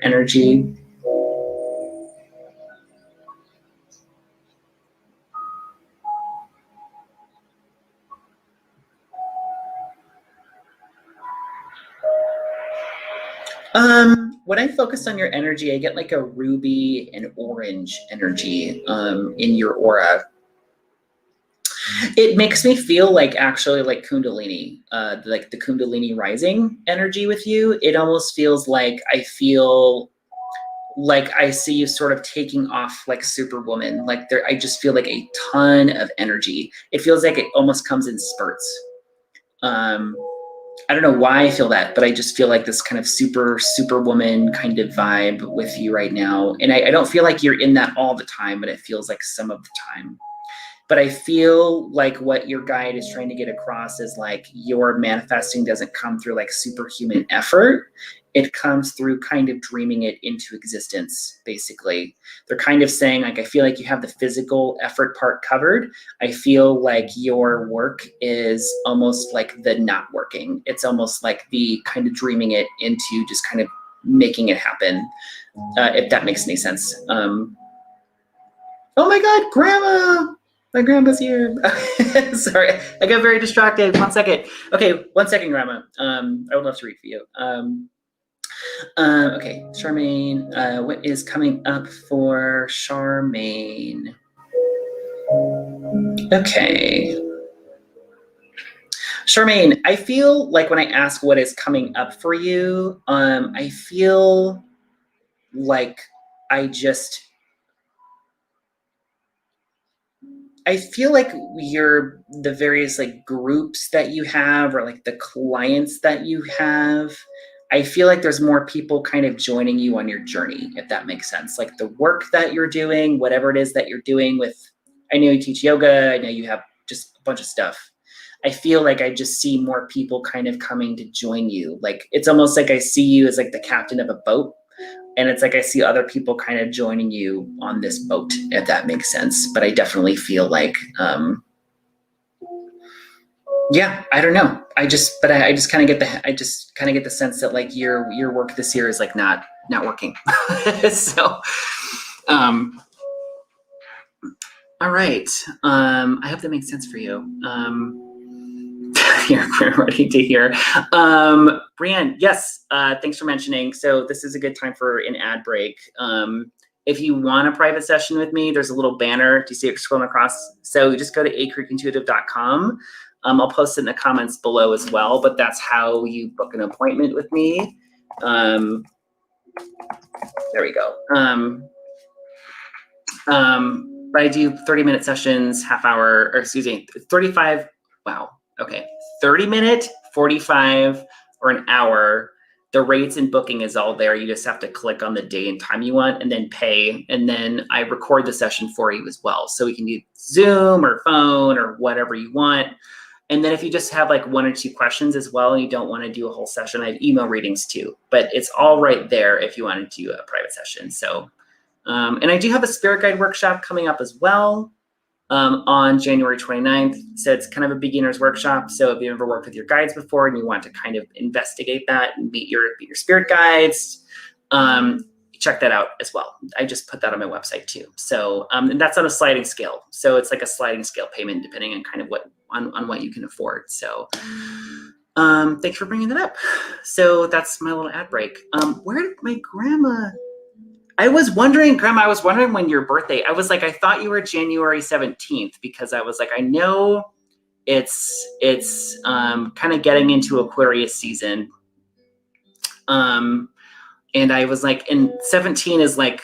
energy. When I focus on your energy, I get like a ruby and orange energy in your aura. It makes me feel like actually like Kundalini, like the Kundalini rising energy with you. It almost feels like I feel like I see you sort of taking off like Superwoman. Like I just feel like a ton of energy. It feels like it almost comes in spurts. I don't know why I feel that, but I just feel like this kind of Superwoman kind of vibe with you right now. And I don't feel like you're in that all the time, but it feels like some of the time. But I feel like what your guide is trying to get across is like your manifesting doesn't come through like superhuman effort. It comes through kind of dreaming it into existence, basically. They're kind of saying, like, I feel like you have the physical effort part covered. I feel like your work is almost like the not working. It's almost like the kind of dreaming it into just kind of making it happen, if that makes any sense. Oh my God, Grandma! My grandma's here. Sorry, I got very distracted. 1 second. Okay, 1 second, Grandma. I would love to read for you. Okay, Charmaine, what is coming up for Charmaine? Okay. Charmaine, I feel like when I ask what is coming up for you, I feel like I feel like the various like groups that you have or like the clients that you have, I feel like there's more people kind of joining you on your journey, if that makes sense. Like the work that you're doing, whatever it is that you're doing I know you teach yoga, I know you have just a bunch of stuff. I feel like I just see more people kind of coming to join you. Like it's almost like I see you as like the captain of a boat. And it's like I see other people kind of joining you on this boat, if that makes sense. But I definitely feel like, yeah, I don't know. I just kind of get the sense that like your work this year is like not working. So, all right. I hope that makes sense for you. You're ready to hear. Brianne, yes, thanks for mentioning. So this is a good time for an ad break. If you want a private session with me, there's a little banner. Do you see it scrolling across? So you just go to acreekintuitive.com. I'll post it in the comments below as well, but that's how you book an appointment with me. There we go. But I do 30-minute sessions, half hour, or excuse me, 35, wow, okay. 30-minute, 45, or an hour. The rates and booking is all there. You just have to click on the day and time you want and then pay. And then I record the session for you as well. So we can do Zoom or phone or whatever you want. And then if you just have like 1 or 2 questions as well, and you don't want to do a whole session, I have email readings too. But it's all right there if you want to do a private session. So, and I do have a spirit guide workshop coming up as well. On January 29th. So it's kind of a beginner's workshop. So if you've ever worked with your guides before and you want to kind of investigate that and meet your spirit guides, check that out as well. I just put that on my website too. So and that's on a sliding scale. So it's like a sliding scale payment depending on kind of what you can afford. So thanks for bringing that up. So that's my little ad break. Where did my grandma... I was wondering, Grandma, when your birthday, I was like, I thought you were January 17th because I was like, I know it's kind of getting into Aquarius season. And I was like, and 17 is like,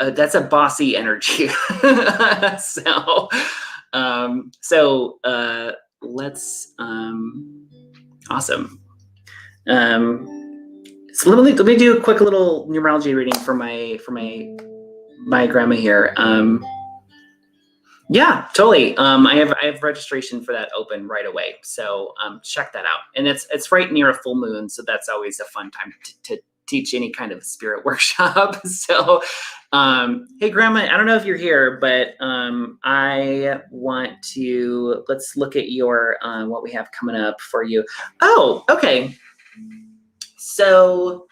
that's a bossy energy. So let's, awesome. So let me do a quick little numerology reading for my grandma here. Yeah, totally. I have registration for that open right away. So check that out. And it's right near a full moon, so that's always a fun time to teach any kind of spirit workshop. So hey grandma, I don't know if you're here, but I want to let's look at your what we have coming up for you. Oh, okay. So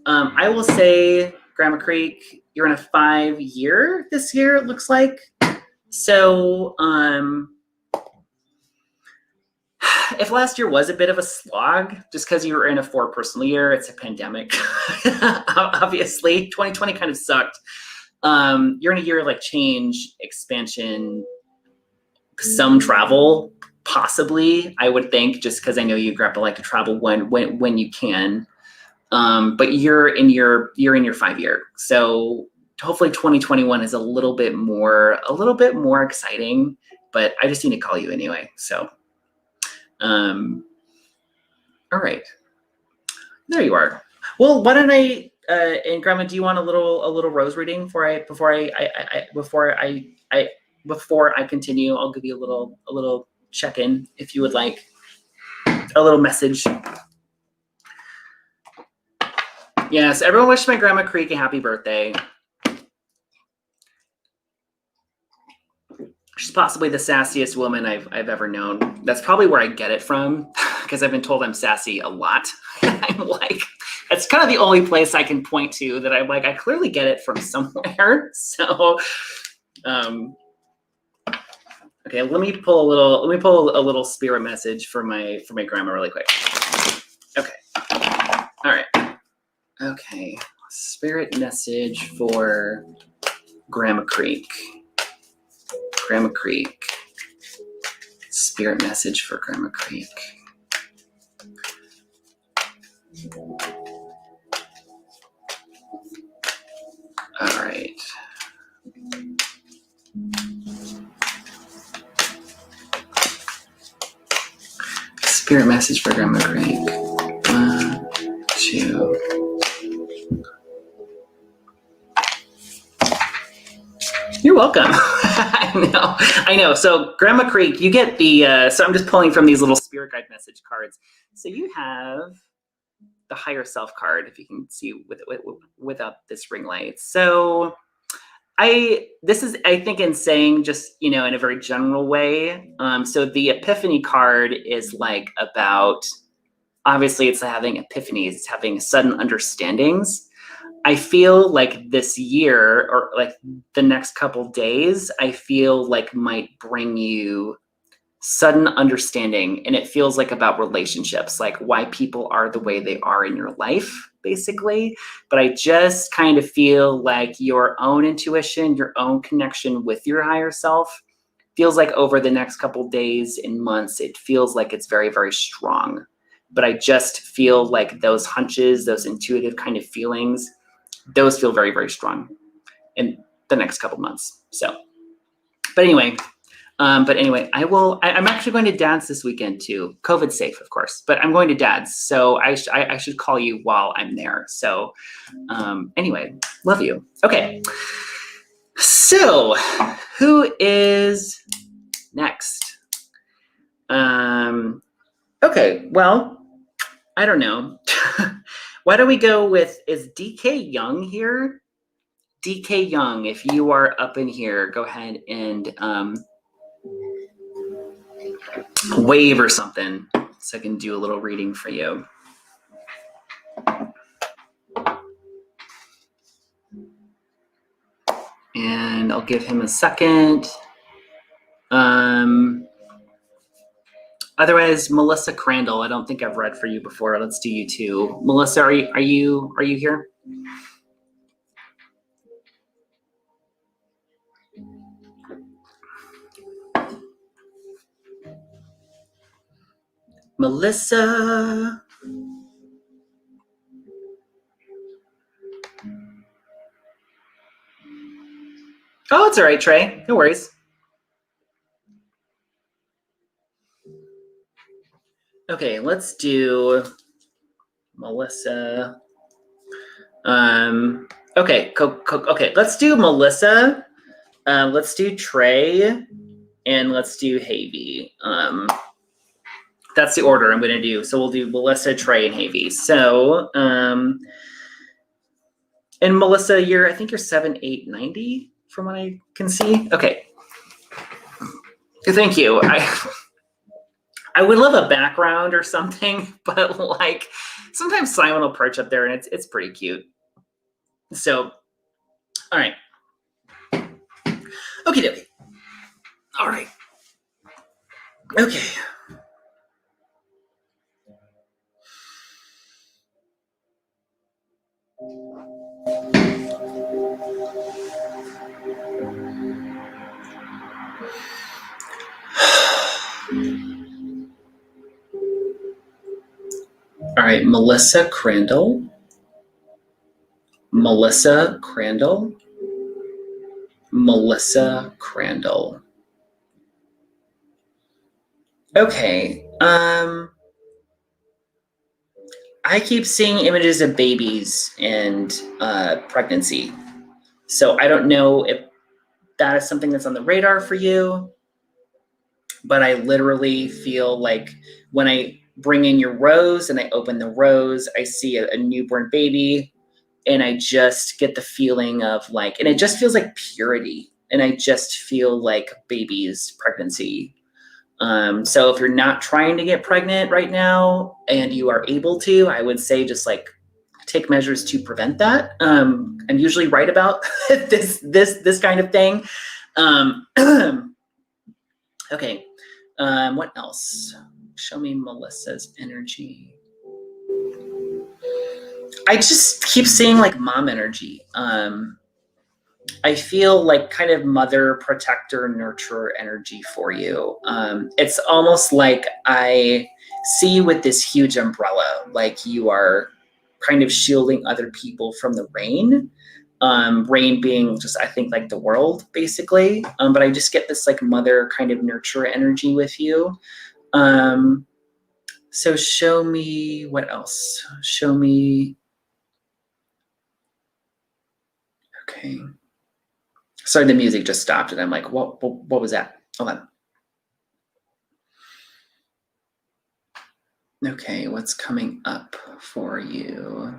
I will say, Grandma Creek, you're in a 5-year this year, it looks like. So if last year was a bit of a slog, just because you were in a 4 personal year, it's a pandemic. Obviously, 2020 kind of sucked. You're in a year of like change, expansion, some travel, possibly, I would think, just because I know you grandpa like to travel when you can. But you're in your 5-year. So hopefully 2021 is a little bit more exciting, but I just need to call you anyway. So, all right, there you are. Well, why don't I, and Grandma, do you want a little rose reading before I continue? I'll give you a little check-in if you would like, a little message. Yes, everyone wish my Grandma Creek a happy birthday. She's possibly the sassiest woman I've ever known. That's probably where I get it from, because I've been told I'm sassy a lot. I'm like, that's kind of the only place I can point to that I'm like, I clearly get it from somewhere. So, okay, let me pull a little spirit message for my grandma really quick. Okay, all right. Okay, spirit message for Grandma Creek. Grandma Creek. Spirit message for Grandma Creek. All right. Spirit message for Grandma Craig. 1, 2. You're welcome. I know. So Grandma Creek, you get the, so I'm just pulling from these little spirit guide message cards. So you have the higher self card, if you can see without this ring light. So this is, I think, in saying just, in a very general way. So the epiphany card is like about, obviously it's having epiphanies, it's having sudden understandings. I feel like this year, or like the next couple days, I feel like might bring you sudden understanding. And it feels like about relationships, like why people are the way they are in your life, basically. But I just kind of feel like your own intuition, your own connection with your higher self feels like over the next couple days and months, it feels like it's very, very strong. But I just feel like those hunches, those intuitive kind of feelings, those feel very, very strong in the next couple months. So, but anyway, I'm actually going to Dad's this weekend too. COVID safe, of course, but I'm going to Dad's. So I should call you while I'm there. So anyway, love you. Okay. So who is next? Okay, well, I don't know. Why don't we go with, is DK Young here? DK Young, if you are up in here, go ahead and wave or something so I can do a little reading for you. And I'll give him a second. Otherwise, Melissa Crandall, I don't think I've read for you before. Let's do you too. Melissa, are you here? Melissa. Oh, it's all right, Trey. No worries. Okay, let's do Melissa. Okay, okay, let's do Melissa. Let's do Trey, and let's do Havy. That's the order I'm going to do. So we'll do Melissa, Trey, and Havy. So, and Melissa, I think you're 7'8", from what I can see. Okay. Thank you. I would love a background or something, but like sometimes Simon will perch up there and it's pretty cute. So, all right. Okay. All right. Okay. All right, Melissa Crandall. Melissa Crandall. Melissa Crandall. Okay. I keep seeing images of babies and pregnancy. So I don't know if that is something that's on the radar for you, but I literally feel like when I bring in your rose and I open the rose, I see a newborn baby, and I just get the feeling of like, and it just feels like purity, and I just feel like baby's pregnancy. So if you're not trying to get pregnant right now and you are able to, I would say just like take measures to prevent that. I'm usually right about this kind of thing. Okay. What else? Show me Melissa's energy. I just keep seeing like mom energy. I feel like kind of mother, protector, nurturer energy for you. It's almost like I see you with this huge umbrella, like you are kind of shielding other people from the rain. Rain being just, I think, like the world, basically. But I just get this like mother kind of nurturer energy with you. So show me what else? Show me. Okay. Sorry, the music just stopped and I'm like, what was that? Hold on. Okay, what's coming up for you?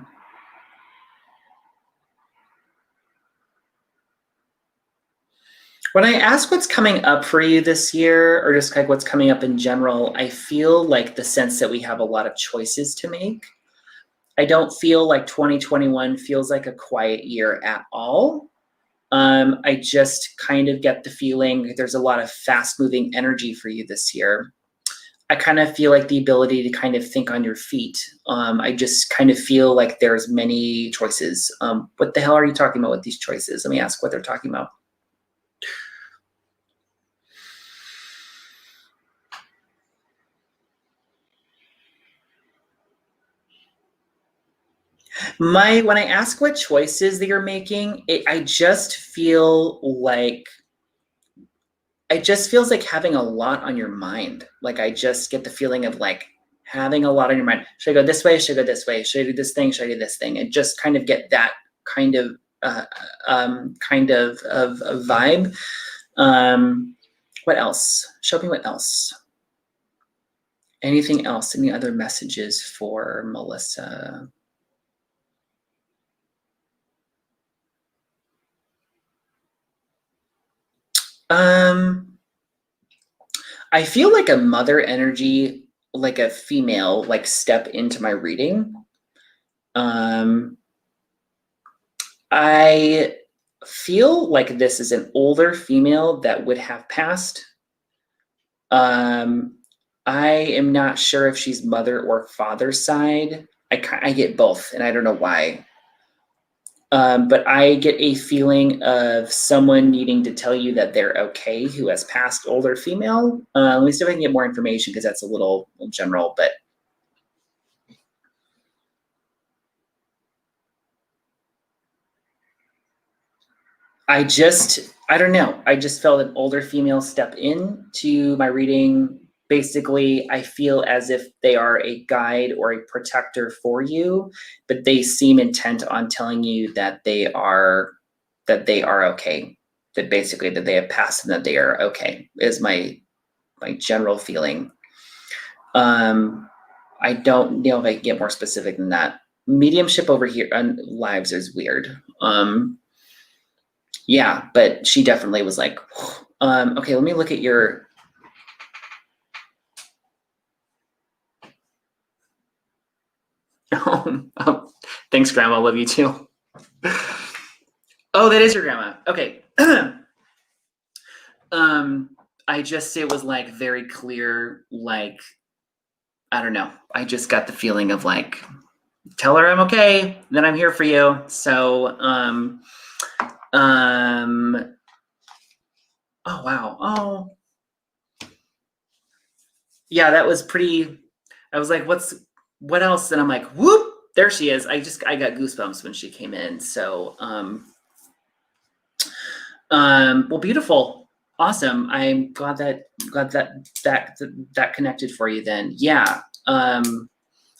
When I ask what's coming up for you this year, or just like what's coming up in general, I feel like the sense that we have a lot of choices to make. I don't feel like 2021 feels like a quiet year at all. I just kind of get the feeling there's a lot of fast moving energy for you this year. I kind of feel like the ability to kind of think on your feet. I just kind of feel like there's many choices. What the hell are you talking about with these choices? Let me ask what they're talking about. When I ask what choices that you're making, I just feel like it just feels like having a lot on your mind. Like I just get the feeling of like having a lot on your mind. Should I go this way? Should I go this way? Should I do this thing? Should I do this thing? And just kind of get that kind of vibe. What else? Show me what else. Anything else? Any other messages for Melissa? I feel like a mother energy, like a female, like step into my reading. I feel like this is an older female that would have passed. I am not sure if she's mother or father's side. I get both, and I don't know why. But I get a feeling of someone needing to tell you that they're okay who has passed, older female. Let me see if I can get more information because that's a little general, but I don't know. I just felt an older female step into my reading. Basically, I feel as if they are a guide or a protector for you, but they seem intent on telling you that they are okay. That basically that they have passed and that they are okay is my general feeling. I don't know if I can get more specific than that. Mediumship over here on lives is weird. Yeah, but she definitely was like, okay, let me look at your. Oh, thanks, Grandma. Love you too. Oh, that is your grandma. Okay. It was like very clear, like, I don't know. I just got the feeling of like, tell her I'm okay, then I'm here for you. So, oh wow. Oh, yeah, that was pretty. I was like, what else? And I'm like, whoop, there she is. I got goosebumps when she came in. So, well, beautiful. Awesome. I'm glad that connected for you then. Yeah. I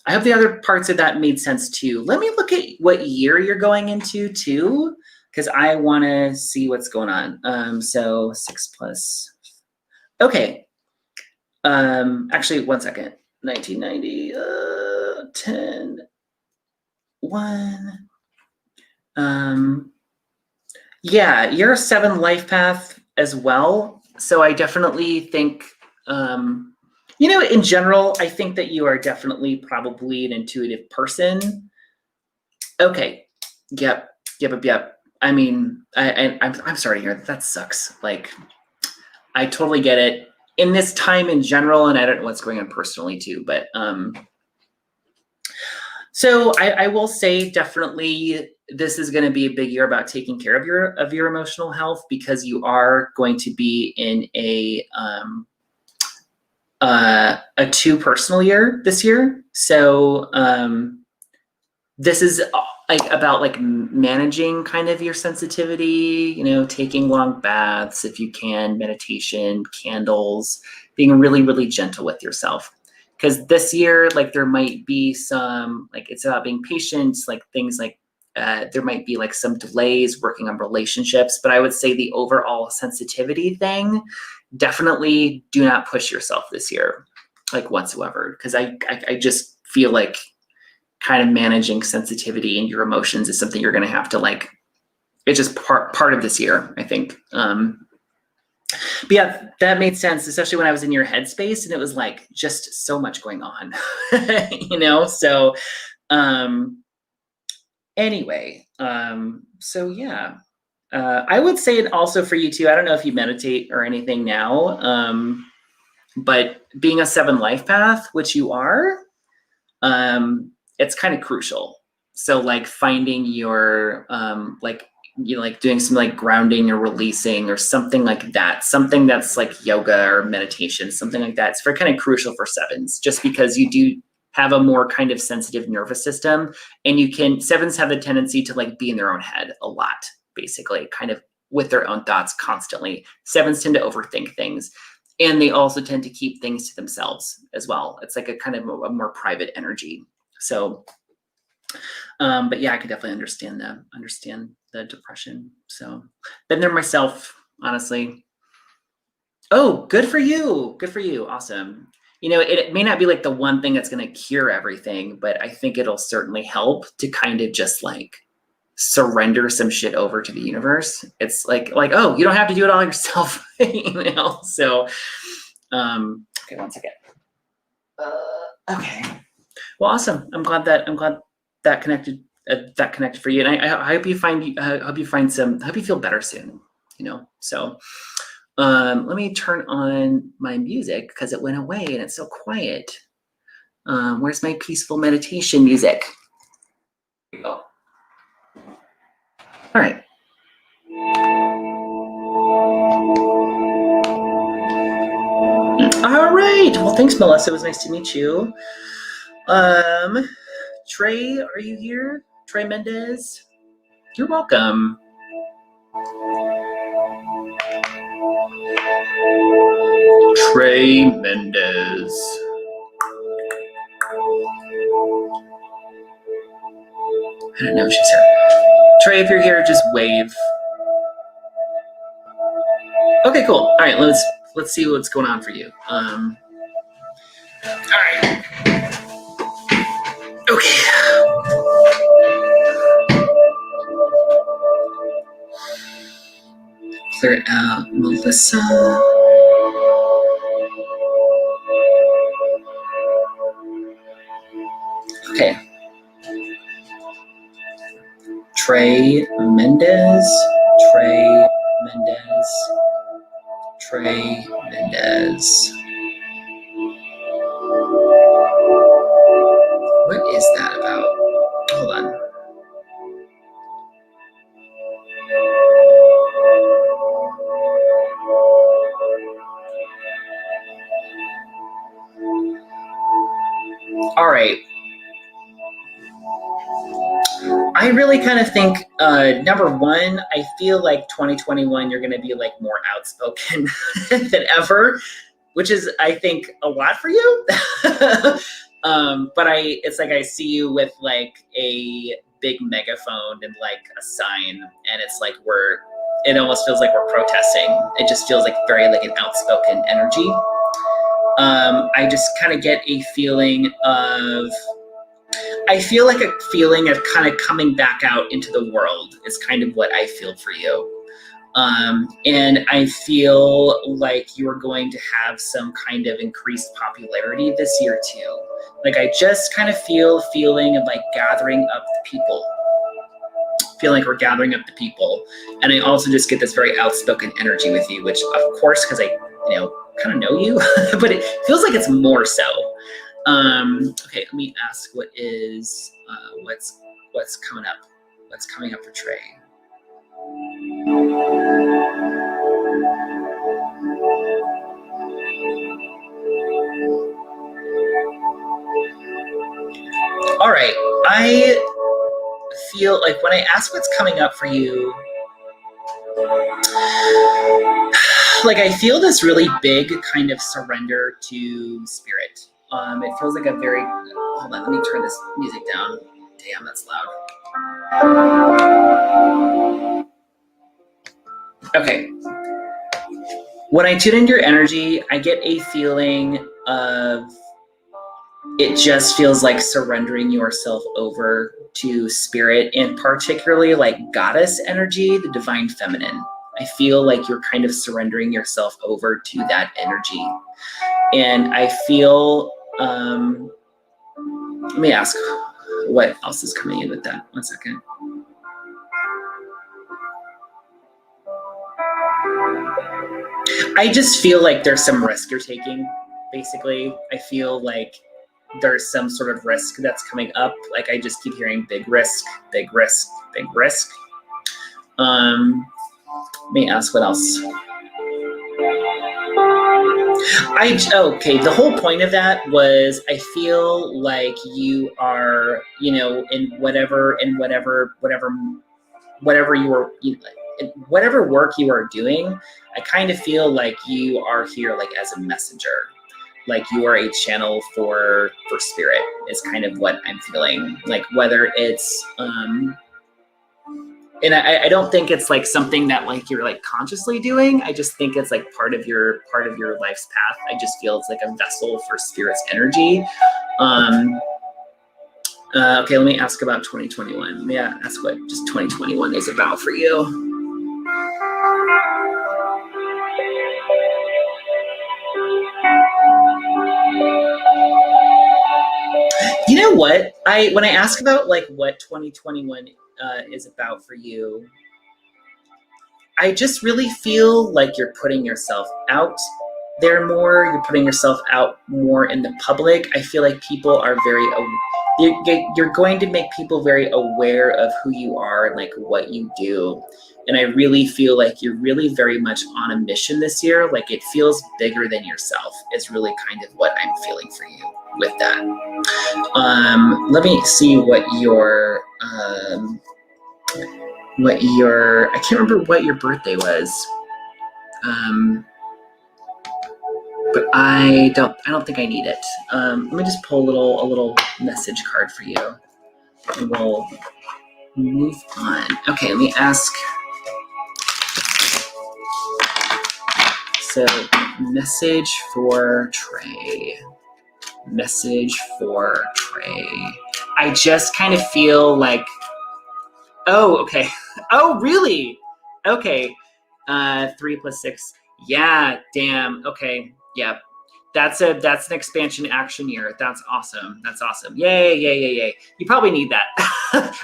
hope the other parts of that made sense too. Let me look at what year you're going into too, because I want to see what's going on. So 6+. Okay. Actually, 1 second. 1990, 10, 1. Yeah, you're a 7 life path as well. So I definitely think, in general, I think that you are definitely probably an intuitive person. Okay. Yep. I mean, I'm sorry to hear that sucks. Like, I totally get it in this time in general, and I don't know what's going on personally too, but so I will say definitely this is going to be a big year about taking care of your emotional health, because you are going to be in a 2 personal year this year. So this is like about like managing kind of your sensitivity, taking long baths if you can, meditation, candles, being really, really gentle with yourself. because this year, like there might be some, like it's about being patient, like things like there might be like some delays working on relationships, but I would say the overall sensitivity thing, definitely do not push yourself this year, like whatsoever, because I just feel like kind of managing sensitivity and your emotions is something you're going to have to like, it's just part of this year, I think. But yeah, that made sense, especially when I was in your headspace and it was like just so much going on, you know? So anyway, so yeah, I would say it also for you too. I don't know if you meditate or anything now, but being a 7 life path, which you are, it's kind of crucial. So like finding your, like, you know, like doing some like grounding or releasing or something like that, something that's like yoga or meditation, something like that. It's very kind of crucial for 7s, just because you do have a more kind of sensitive nervous system, and 7s have the tendency to like be in their own head a lot, basically kind of with their own thoughts constantly. 7s tend to overthink things, and they also tend to keep things to themselves as well. It's like a kind of a more private energy. So, but yeah, I could definitely understand the depression. So been there myself, honestly. Oh, good for you. Good for you. Awesome. You know, it may not be like the one thing that's going to cure everything, but I think it'll certainly help to kind of just like surrender some shit over to the universe. It's like, oh, you don't have to do it all yourself, you know? So, okay, one second. Okay. Well, awesome. I'm glad that connected for you. And I hope you feel better soon, you know? So, let me turn on my music because it went away and it's so quiet. Where's my peaceful meditation music? Here we go. All right. All right. Well, thanks, Melissa. It was nice to meet you. Trey, are you here? Trey Mendez? You're welcome. Trey Mendez. I don't know if she's here. Trey, if you're here, just wave. Okay, cool. All right, let's see what's going on for you. All right. Okay. Clear it out, Melissa. Okay. Trey Mendez. Trey Mendez. Trey Mendez. What is that about? Hold on. All right. I really kind of think, number one, I feel like 2021, you're going to be like more outspoken than ever, which is, I think, a lot for you. But it's like I see you with like a big megaphone and like a sign, and it's like it almost feels like we're protesting. It just feels like very like an outspoken energy. I just kind of get a feeling of, I feel like a feeling of kind of coming back out into the world is kind of what I feel for you. And I feel like you're going to have some kind of increased popularity this year too. Like I just kind of feel a feeling of like gathering up the people. Feel like we're gathering up the people. And I also just get this very outspoken energy with you, which of course, because I, kind of know you, but it feels like it's more so. Okay, let me ask what's coming up? What's coming up for Trey? All right, I feel like when I ask what's coming up for you, like I feel this really big kind of surrender to spirit. It feels like a very, hold on, let me turn this music down. Damn, that's loud. Okay. When I tune into your energy, I get a feeling of, it just feels like surrendering yourself over to spirit, and particularly like goddess energy, the divine feminine. I feel like you're kind of surrendering yourself over to that energy. And I feel, let me ask what else is coming in with that. 1 second. I just feel like there's some risk you're taking, basically. I feel like there's some sort of risk that's coming up. Like I just keep hearing big risk, big risk, big risk. Let me ask what else. Okay, the whole point of that was I feel like you are, you know, in whatever whatever work you are doing, I kind of feel like you are here like as a messenger. Like you are a channel for spirit is kind of what I'm feeling. Like whether it's and I don't think it's like something that like you're like consciously doing. I just think it's like part of your life's path. I just feel it's like a vessel for spirit's energy. Okay, let me ask about 2021. Yeah, ask what just 2021 is about for you. You know what? When I ask about like what 2021 is about for you, I just really feel like you're putting yourself out there more. You're putting yourself out more in the public. I feel like people are you're going to make people very aware of who you are and like what you do. And I really feel like you're really very much on a mission this year. Like it feels bigger than yourself is really kind of what I'm feeling for you with that. Let me see what your I can't remember what your birthday was. But I don't think I need it. Let me just pull a little message card for you, and we'll move on. Okay, let me ask. So, message for Trey. Message for Trey. I just kind of feel like, oh, okay. Oh, really? Okay. 3 + 6. Yeah, damn. Okay. Yep. That's an expansion action year. That's awesome. That's awesome. Yay, yay, yay, yay. You probably need that.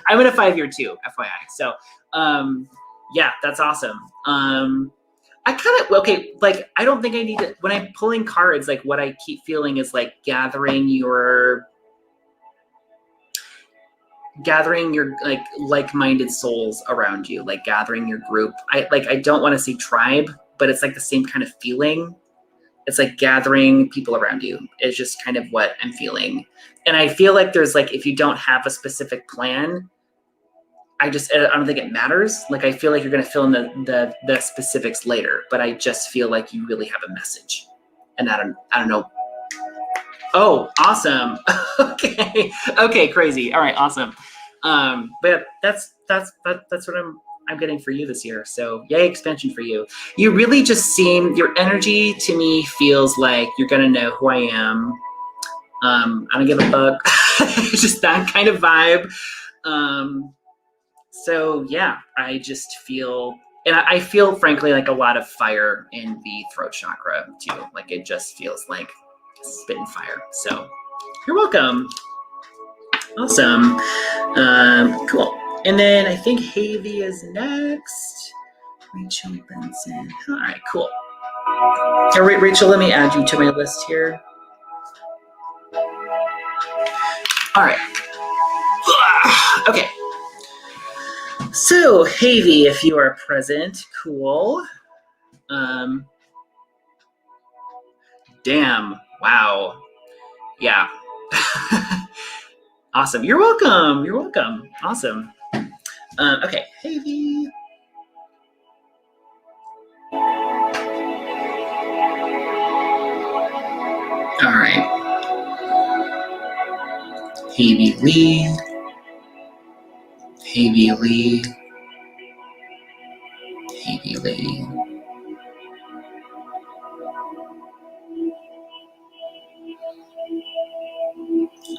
I'm in a 5-year too, FYI. So, yeah, that's awesome. I kind of, okay, like, I don't think I need it. When I'm pulling cards, like, what I keep feeling is, like, gathering your like-minded souls around you, like, gathering your group. I don't want to say tribe, but it's, like, the same kind of feeling. It's, like, gathering people around you is just kind of what I'm feeling. And I feel like there's, like, if you don't have a specific plan, I don't think it matters. Like, I feel like you're going to fill in the specifics later, but I just feel like you really have a message. And I don't know. Oh, awesome. Okay, crazy. All right, awesome. But that's what I'm getting for you this year. So yay, expansion for you. You really just seem, your energy to me feels like you're going to know who I am. I don't give a fuck. Just that kind of vibe. So yeah, I just feel, and I feel frankly like a lot of fire in the throat chakra too. Like it just feels like spitting fire. So you're welcome. Awesome. Cool. And then I think Havy is next. Rachel Benson. All right, cool. All right, Rachel, let me add you to my list here. All right. Okay. So, Havy, if you are present, cool. Damn. Wow. Yeah. Awesome. You're welcome. You're welcome. Awesome. Okay. Havy. All right. Heavy Lee, Heavy Lee, Heavy Lee.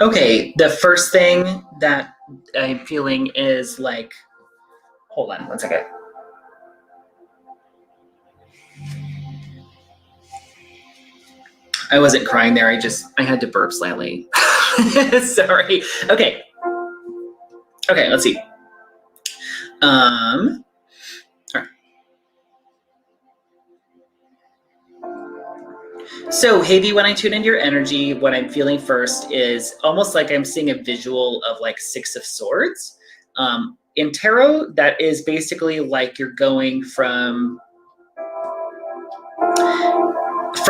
Okay, the first thing that I'm feeling is like, hold on one second. I wasn't crying there. I had to burp slightly. Sorry. Okay. Okay, let's see. All right. So, Havy, when I tune into your energy, what I'm feeling first is almost like I'm seeing a visual of like Six of Swords. In tarot, that is basically like you're going from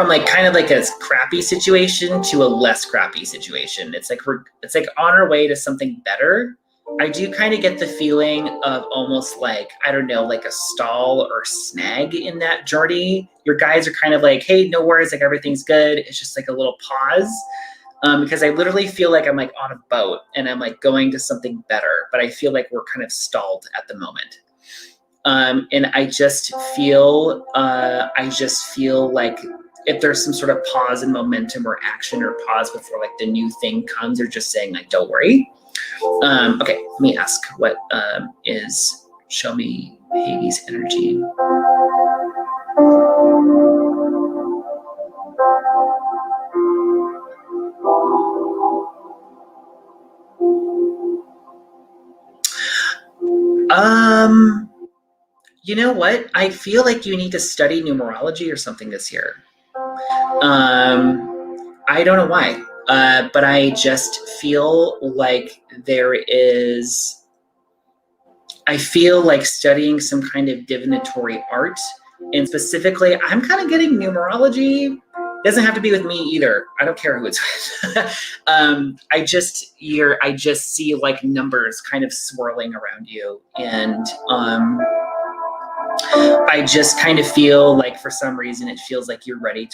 like kind of like a crappy situation to a less crappy situation. It's like on our way to something better. I do kind of get the feeling of almost like, I don't know, like a stall or snag in that journey. Your guys are kind of like, hey, no worries, like everything's good. It's just like a little pause. Because I literally feel like I'm like on a boat and I'm like going to something better, but I feel like we're kind of stalled at the moment. And I just feel like if there's some sort of pause in momentum or action or pause before like the new thing comes, or just saying like, don't worry. Okay, let me ask what is, show me Havy's energy. You know what? I feel like you need to study numerology or something this year. I don't know why, but I just feel like I feel like studying some kind of divinatory art, and specifically, I'm kind of getting numerology. It doesn't have to be with me either. I don't care who it's with. I just see like numbers kind of swirling around you, and I just kind of feel like for some reason it feels like you're going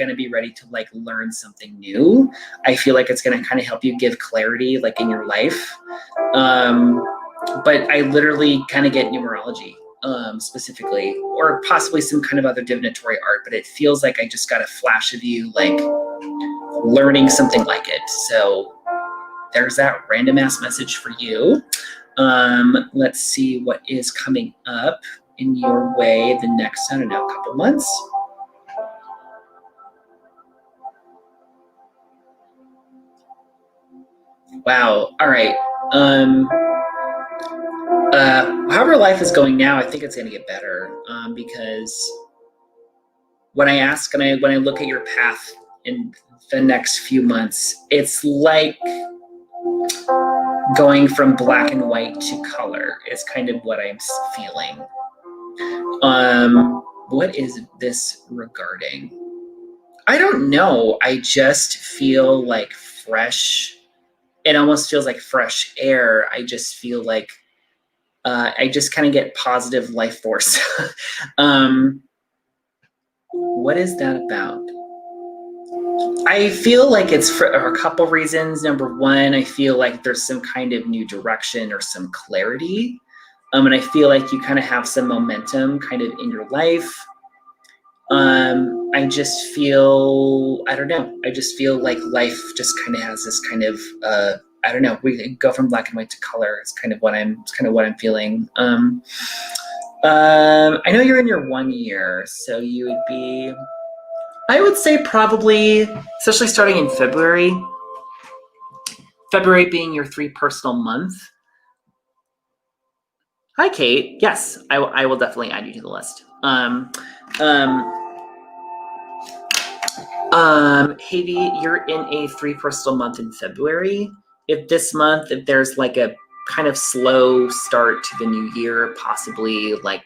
to be ready to like learn something new. I feel like it's going to kind of help you give clarity like in your life. But I literally kind of get numerology specifically, or possibly some kind of other divinatory art, but it feels like I just got a flash of you like learning something like it. So there's that random ass message for you. Let's see what is coming up in your way the next, I don't know, couple months. Wow. All right. However life is going now, I think it's going to get better, because when I look at your path in the next few months, it's like going from black and white to color is kind of what I'm feeling. What is this regarding? I don't know. I just feel like fresh. It almost feels like fresh air. I just feel like I just kind of get positive life force. What is that about? I feel like it's for a couple reasons. Number one, I feel like there's some kind of new direction or some clarity. And I feel like you kind of have some momentum kind of in your life. I just feel, I don't know. I just feel like life just kind of has this kind of, I don't know. We go from black and white to color. It's kind of what I'm feeling. I know you're in your 1 year, so you would be, I would say probably, especially starting in February. February being your 3 personal month. Hi, Kate. Yes, I will definitely add you to the list. Havy, you're in a 3 personal month in February. If there's like a kind of slow start to the new year, possibly like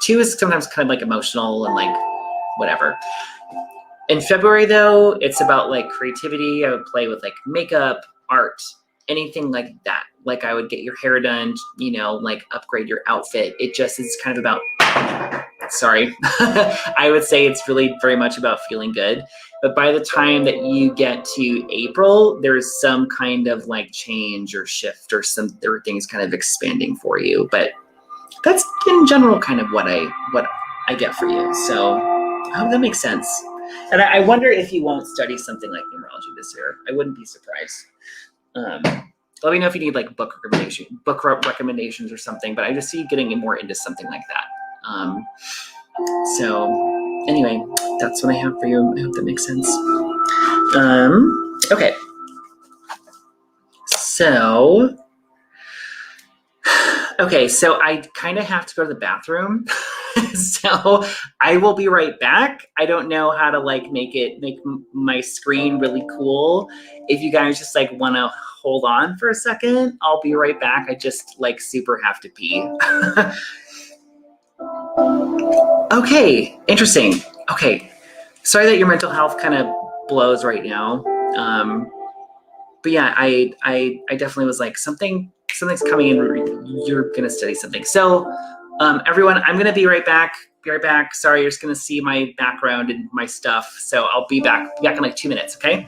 2 is sometimes kind of like emotional and like whatever. In February though, it's about like creativity. I would play with like makeup, art, anything like that. Like I would get your hair done, like upgrade your outfit. It just is kind of about, sorry. I would say it's really very much about feeling good. But by the time that you get to April, there's some kind of like change or shift or things kind of expanding for you. But that's in general kind of what I get for you. So I hope that makes sense. And I wonder if you won't study something like numerology this year. I wouldn't be surprised. Let me know if you need like book recommendations or something, but I just see you getting more into something like that. So anyway, that's what I have for you. I hope that makes sense. Okay. So I kind of have to go to the bathroom. So I will be right back. I don't know how to like make my screen really cool. If you guys just like want to hold on for a second, I'll be right back. I just like super have to pee. Okay, interesting. Okay, sorry that your mental health kind of blows right now. But yeah, I definitely was like something's coming in. You're gonna study something. So everyone, I'm gonna be right back. Be right back. Sorry, you're just gonna see my background and my stuff. So I'll be back in like 2 minutes. Okay.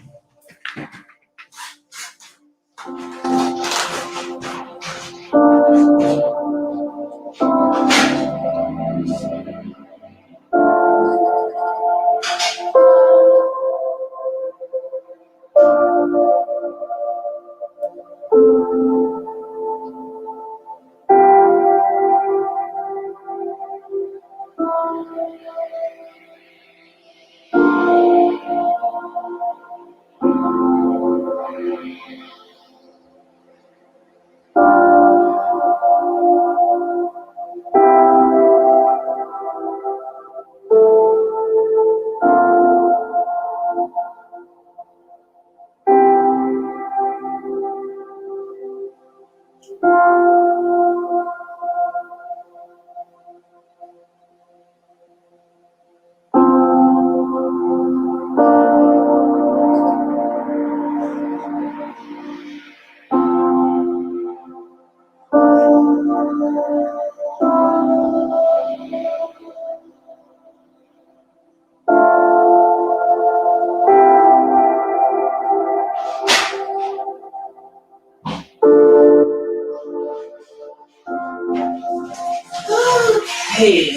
Hey.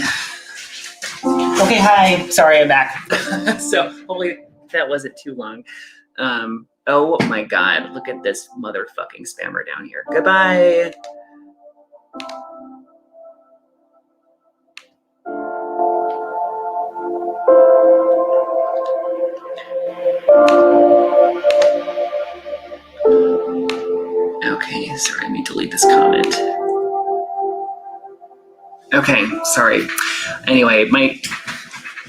Okay, hi. Sorry, I'm back. So hopefully that wasn't too long. Oh my God, look at this motherfucking spammer down here. Goodbye. Okay, sorry, let me delete this comment. Okay, sorry. Anyway, my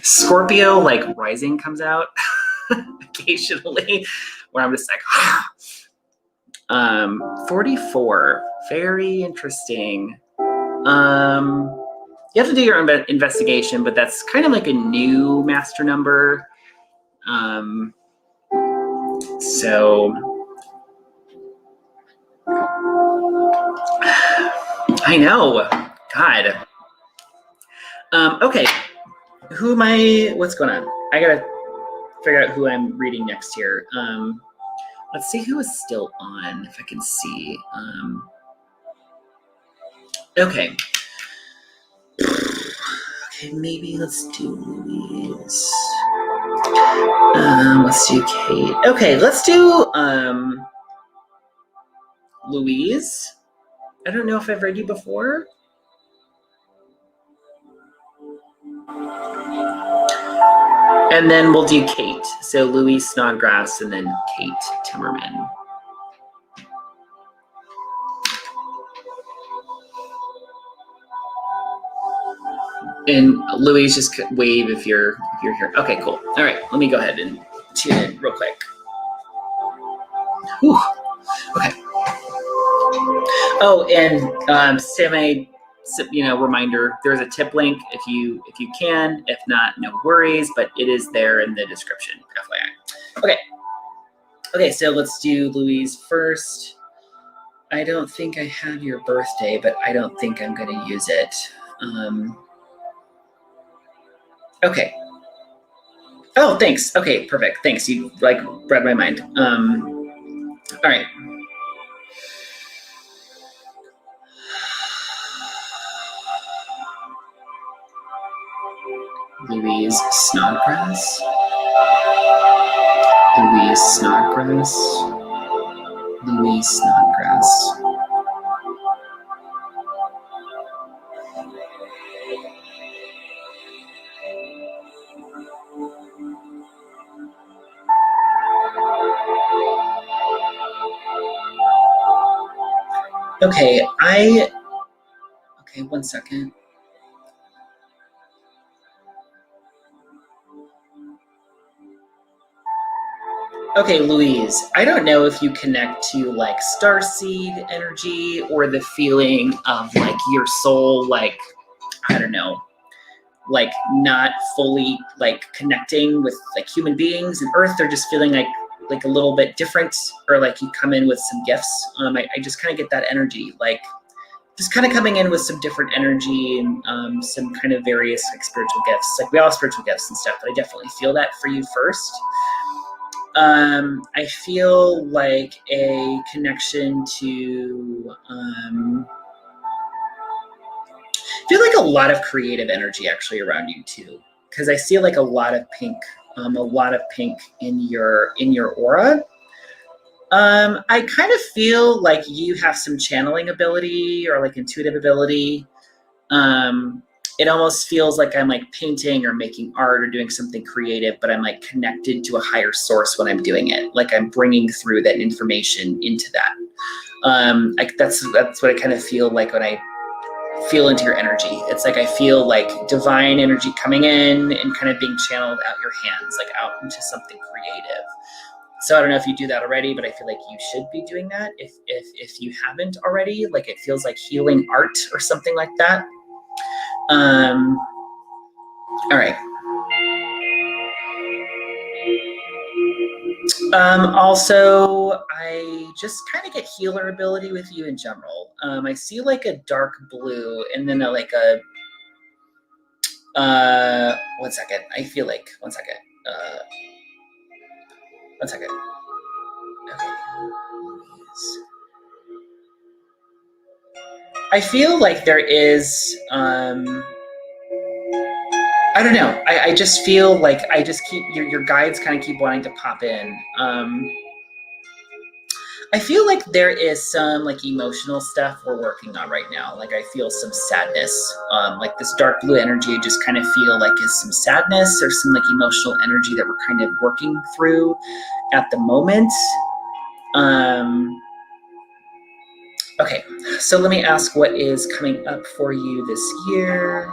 Scorpio like rising comes out occasionally where I'm just like 44. Very interesting. You have to do your own investigation, but that's kind of like a new master number. So I know. God. Okay. What's going on? I gotta figure out who I'm reading next here. Let's see who is still on, if I can see. Okay. Okay, maybe let's do Louise. Let's do Kate. Okay, let's do Louise. I don't know if I've read you before. And then we'll do Kate. So Louise Snodgrass and then Kate Timmerman. And Louise, just wave if you're here. Okay, cool. All right, let me go ahead and tune in real quick. Whew. Okay. Oh, and reminder, there's a tip link if you can. If not, no worries, but it is there in the description, FYI. Okay, so let's do Louise first. I don't think I have your birthday, but I don't think I'm going to use it. Okay. Oh, thanks. Okay, perfect. Thanks. You like read my mind. All right. Louise Snodgrass. Louise Snodgrass. Louise Snodgrass. Okay, okay, 1 second. Okay, Louise, I don't know if you connect to like starseed energy or the feeling of like your soul, like, I don't know, like not fully like connecting with like human beings and Earth. They're just feeling like a little bit different, or like you come in with some gifts. I just kind of get that energy, like just kind of coming in with some different energy and some kind of various like spiritual gifts. Like we all have spiritual gifts and stuff, but I definitely feel that for you first. I feel like a connection to, I feel like a lot of creative energy actually around you too, because I see like a lot of pink in your aura. I kind of feel like you have some channeling ability or like intuitive ability. It almost feels like I'm like painting or making art or doing something creative, but I'm like connected to a higher source when I'm doing it. Like I'm bringing through that information into that. Like that's what I kind of feel like when I feel into your energy. It's like I feel like divine energy coming in and kind of being channeled out your hands, like out into something creative. So I don't know if you do that already, but I feel like you should be doing that if you haven't already. Like it feels like healing art or something like that. All right. Also, I just kind of get healer ability with you in general. I see like a dark blue and then like a, 1 second. I feel like, 1 second. 1 second. Okay. I feel like there is, I don't know. I just feel like I just keep your guides kind of keep wanting to pop in. I feel like there is some like emotional stuff we're working on right now. Like I feel some sadness. Like this dark blue energy, I just kind of feel like is some sadness or some like emotional energy that we're kind of working through at the moment. Okay, so let me ask what is coming up for you this year.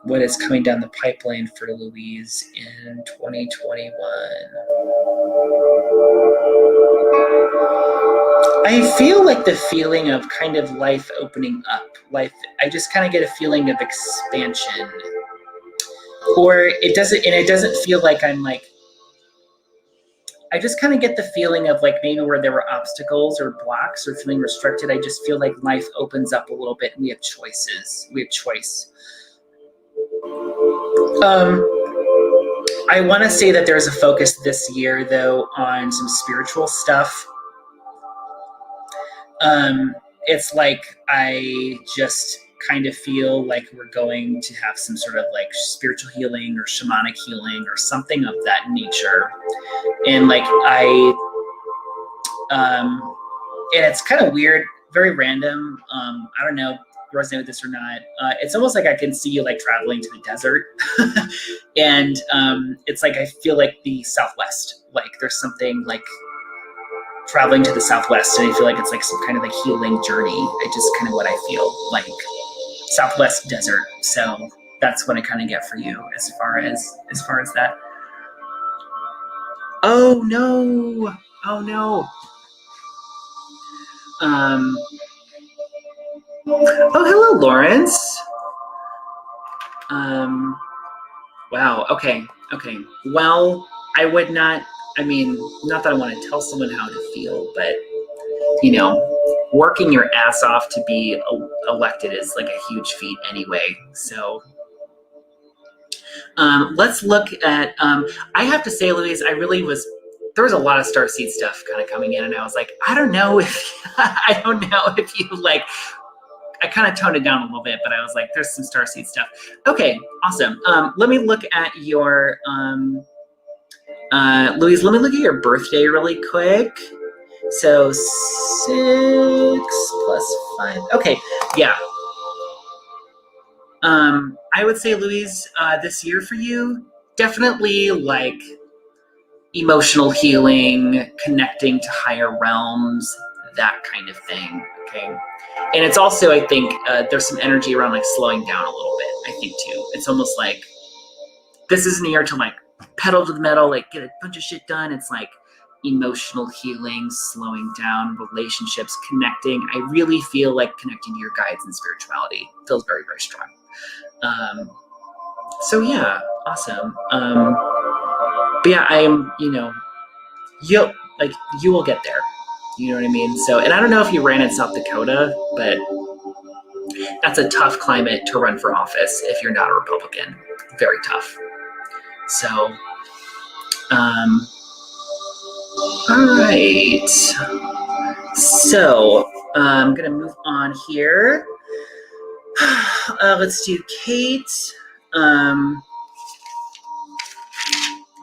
What is coming down the pipeline for Louise in 2021? I feel like the feeling of kind of life opening up. I just kind of get a feeling of expansion. Or it doesn't feel like I'm like, I just kind of get the feeling of like maybe where there were obstacles or blocks or feeling restricted. I just feel like life opens up a little bit and we have choices. We have choice. I want to say that there's a focus this year, though, on some spiritual stuff. It's like I just kind of feel like we're going to have some sort of like spiritual healing or shamanic healing or something of that nature. And like and it's kind of weird, very random. I don't know if you resonate with this or not. It's almost like I can see you like traveling to the desert. And it's like I feel like the Southwest, like there's something like traveling to the Southwest, and I feel like it's like some kind of like healing journey. It's just kind of what I feel like, Southwest desert. So that's what I kind of get for you as far as that. Oh no! Oh no! Oh, hello, Lawrence. Wow. Okay. Well, I would not. I mean, not that I want to tell someone how to feel, but you know, working your ass off to be elected is like a huge feat anyway. So, Let's look at, I have to say, Louise, there was a lot of starseed stuff kind of coming in, and I was like, I don't know if you like, I kind of toned it down a little bit, but I was like, there's some starseed stuff. Okay, awesome. Let me look at your, Louise, let me look at your birthday really quick. So 6 plus 5. Okay, yeah. I would say, Louise, this year for you, definitely like emotional healing, connecting to higher realms, that kind of thing, okay? And it's also, I think, there's some energy around like slowing down a little bit, I think, too. It's almost like this isn't a year to like pedal to the metal, like get a bunch of shit done. It's like emotional healing, slowing down, relationships, connecting. I really feel like connecting to your guides and spirituality feels very, very strong. So yeah, awesome. But yeah, you will get there. You know what I mean? So, and I don't know if you ran in South Dakota, but that's a tough climate to run for office if you're not a Republican. Very tough. So, all right. So, I'm going to move on here. Let's do Kate.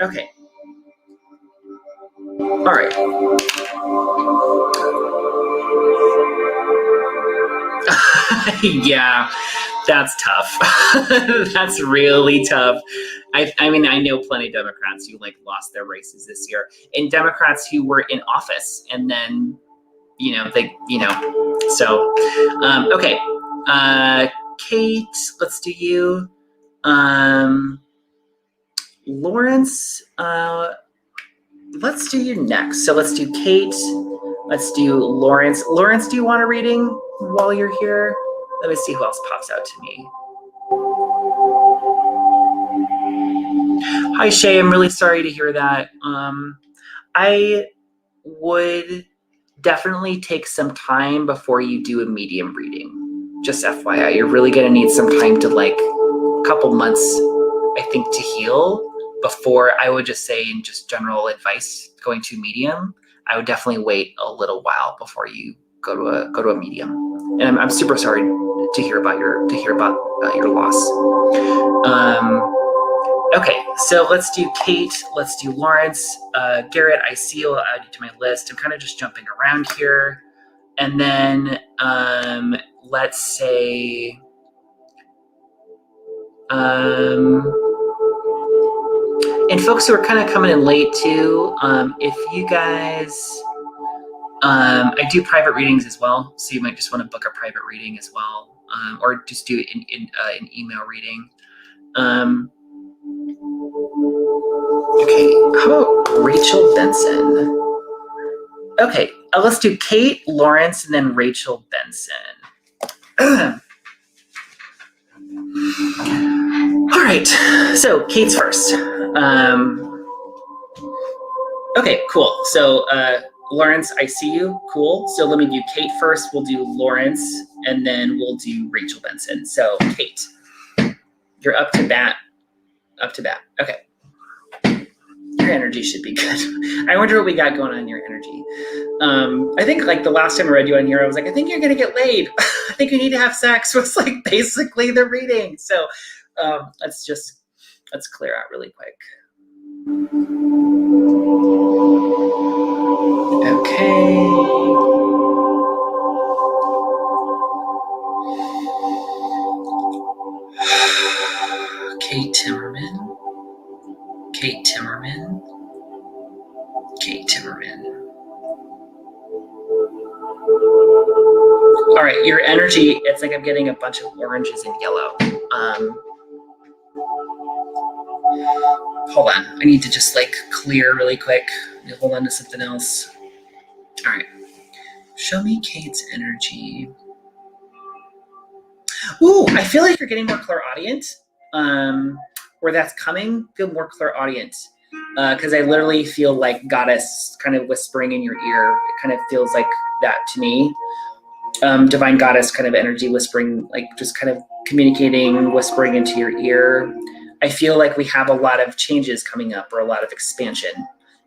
Okay. All right. Yeah, that's tough. That's really tough. I mean, I know plenty of Democrats who like lost their races this year, and Democrats who were in office and then, so, okay. Kate, let's do you. Lawrence, let's do you next. So let's do Kate. Let's do Lawrence. Lawrence, do you want a reading while you're here? Let me see who else pops out to me. Hi, Shay. I'm really sorry to hear that. I would definitely take some time before you do a medium reading. Just FYI, you're really going to need some time to, like, a couple months, I think, to heal before I would just say, in just general advice, going to medium, I would definitely wait a little while before you go to a medium. And I'm super sorry to hear about your loss. Okay, so let's do Kate. Let's do Lawrence. Garrett, I see you. I'll add you to my list. I'm kind of just jumping around here. And then let's say, and folks who are kind of coming in late too, if you guys, I do private readings as well, so you might just want to book a private reading as well, or just do an email reading. Okay, how about Rachel Benson? Okay, let's do Kate, Lawrence, and then Rachel Benson. All right, so Kate's first. Okay, cool. So Lawrence, I see you. Cool. So let me do Kate first. We'll do Lawrence, and then we'll do Rachel Benson. So Kate, you're up to bat. Up to bat. Okay. Your energy should be good. I wonder what we got going on in your energy. I think like the last time I read you on here, I was like, I think you're going to get laid. I think you need to have sex was like basically the reading. So let's clear out really quick. Okay. Kate Timmerman. Kate Timmerman. Kate Timmerman. All right, your energy, it's like I'm getting a bunch of oranges and yellow. Hold on, I need to just like clear really quick. Hold on to something else. All right, show me Kate's energy. Ooh, I feel like you're getting more clairaudient. Where that's coming, feel more clairaudient. Because I literally feel like goddess kind of whispering in your ear. It kind of feels like that to me. Divine goddess kind of energy whispering, like just kind of communicating, whispering into your ear. I feel like we have a lot of changes coming up or a lot of expansion.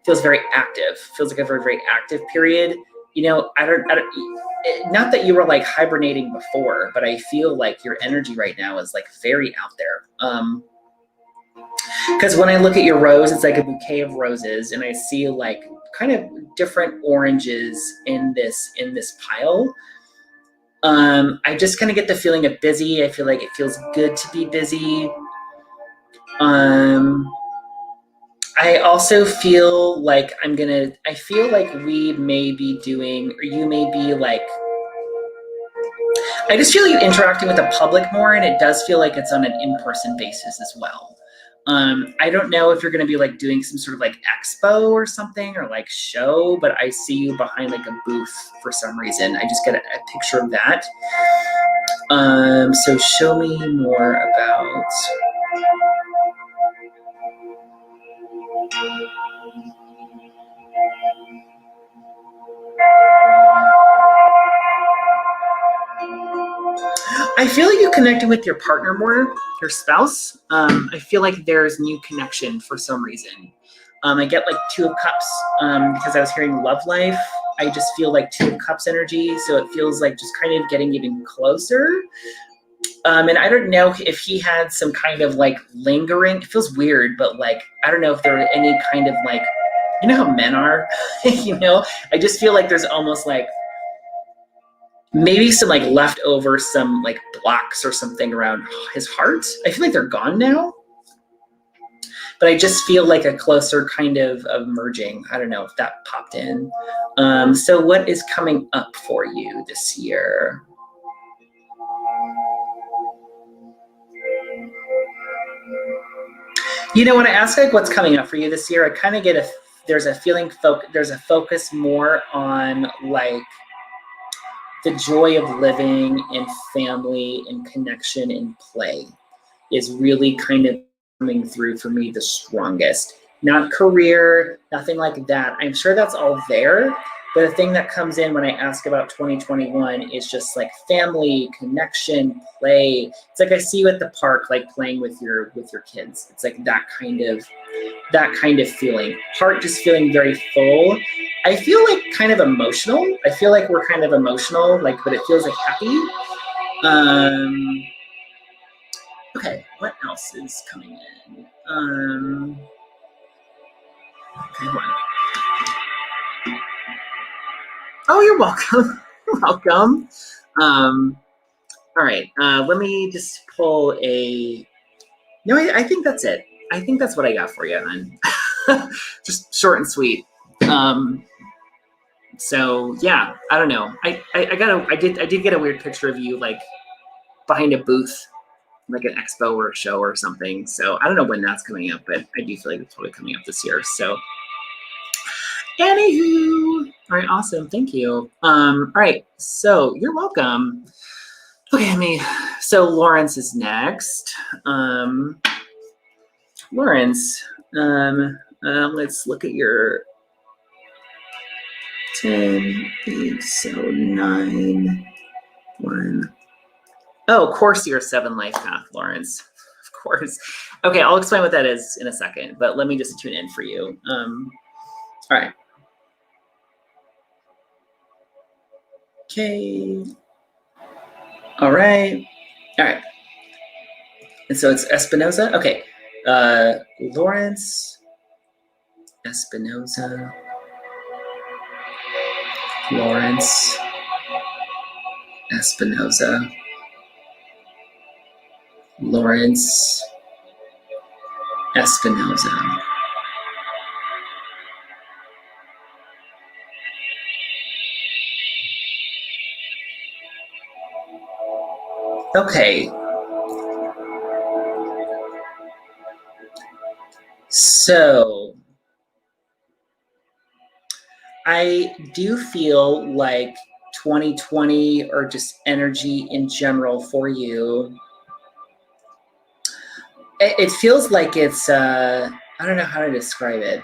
Feels very active. Feels like a very, very active period. You know, I don't, not that you were like hibernating before, but I feel like your energy right now is like very out there. Because when I look at your rose, it's like a bouquet of roses, and I see like kind of different oranges in this pile. I just kind of get the feeling of busy. I feel like it feels good to be busy. I also feel like I feel like we may be doing, or you may be like, I just feel you interacting with the public more, and it does feel like it's on an in-person basis as well. I don't know if you're going to be like doing some sort of like expo or something or like show, but I see you behind like a booth for some reason. I just get a picture of that. So show me more about. I feel like you connected with your partner more, your spouse. I feel like there's new connection for some reason. I get like Two of Cups because I was hearing love life. I just feel like Two of Cups energy. So it feels like just kind of getting even closer. And I don't know if he had some kind of like lingering, it feels weird, but like, I don't know if there were any kind of like, you know how men are, you know, I just feel like there's almost like, maybe some like leftover, some like blocks or something around his heart. I feel like they're gone now, but I just feel like a closer kind of merging. I don't know if that popped in. So what is coming up for you this year? You know, when I ask like what's coming up for you this year, I kind of get there's a feeling, there's a focus more on like the joy of living and family and connection and play is really kind of coming through for me the strongest. Not career, nothing like that. I'm sure that's all there, but the thing that comes in when I ask about 2021 is just like family, connection, play. It's like I see you at the park, like playing with your kids. It's like that kind of feeling. Heart just feeling very full. I feel like kind of emotional. I feel like we're kind of emotional, like, but it feels like happy. Okay, what else is coming in? Okay, hold on. Oh, you're welcome. You're welcome. All right, let me just pull a. No, I think that's it. I think that's what I got for you, hon. Just short and sweet. So yeah, I don't know. I did get a weird picture of you like behind a booth, like an expo or a show or something. So I don't know when that's coming up, but I do feel like it's probably coming up this year. So anywho, all right, awesome. Thank you. All right, so you're welcome. Okay, so Lawrence is next. Lawrence, let's look at your 10, 8, so 9, 1. Oh, of course you're 7 life path, Lawrence. Of course. Okay, I'll explain what that is in a second, but let me just tune in for you. All right. Okay. All right. All right. And so it's Espinoza. Okay. Lawrence Espinoza. Lawrence Espinoza. Lawrence Espinoza. Okay. So I do feel like 2020 or just energy in general for you, it feels like it's, I don't know how to describe it.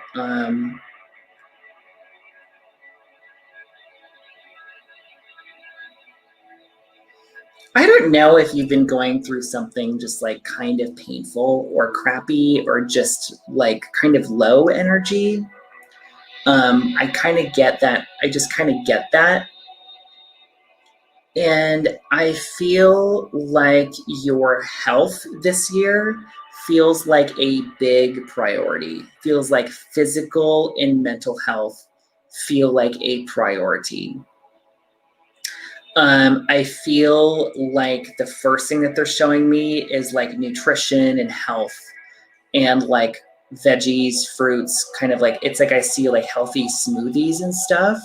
I don't know if you've been going through something just like kind of painful or crappy or just like kind of low energy. I kind of get that. I just kind of get that. And I feel like your health this year feels like a big priority. Feels like physical and mental health feel like a priority. I feel like the first thing that they're showing me is like nutrition and health and like veggies, fruits, kind of like it's like I see like healthy smoothies and stuff.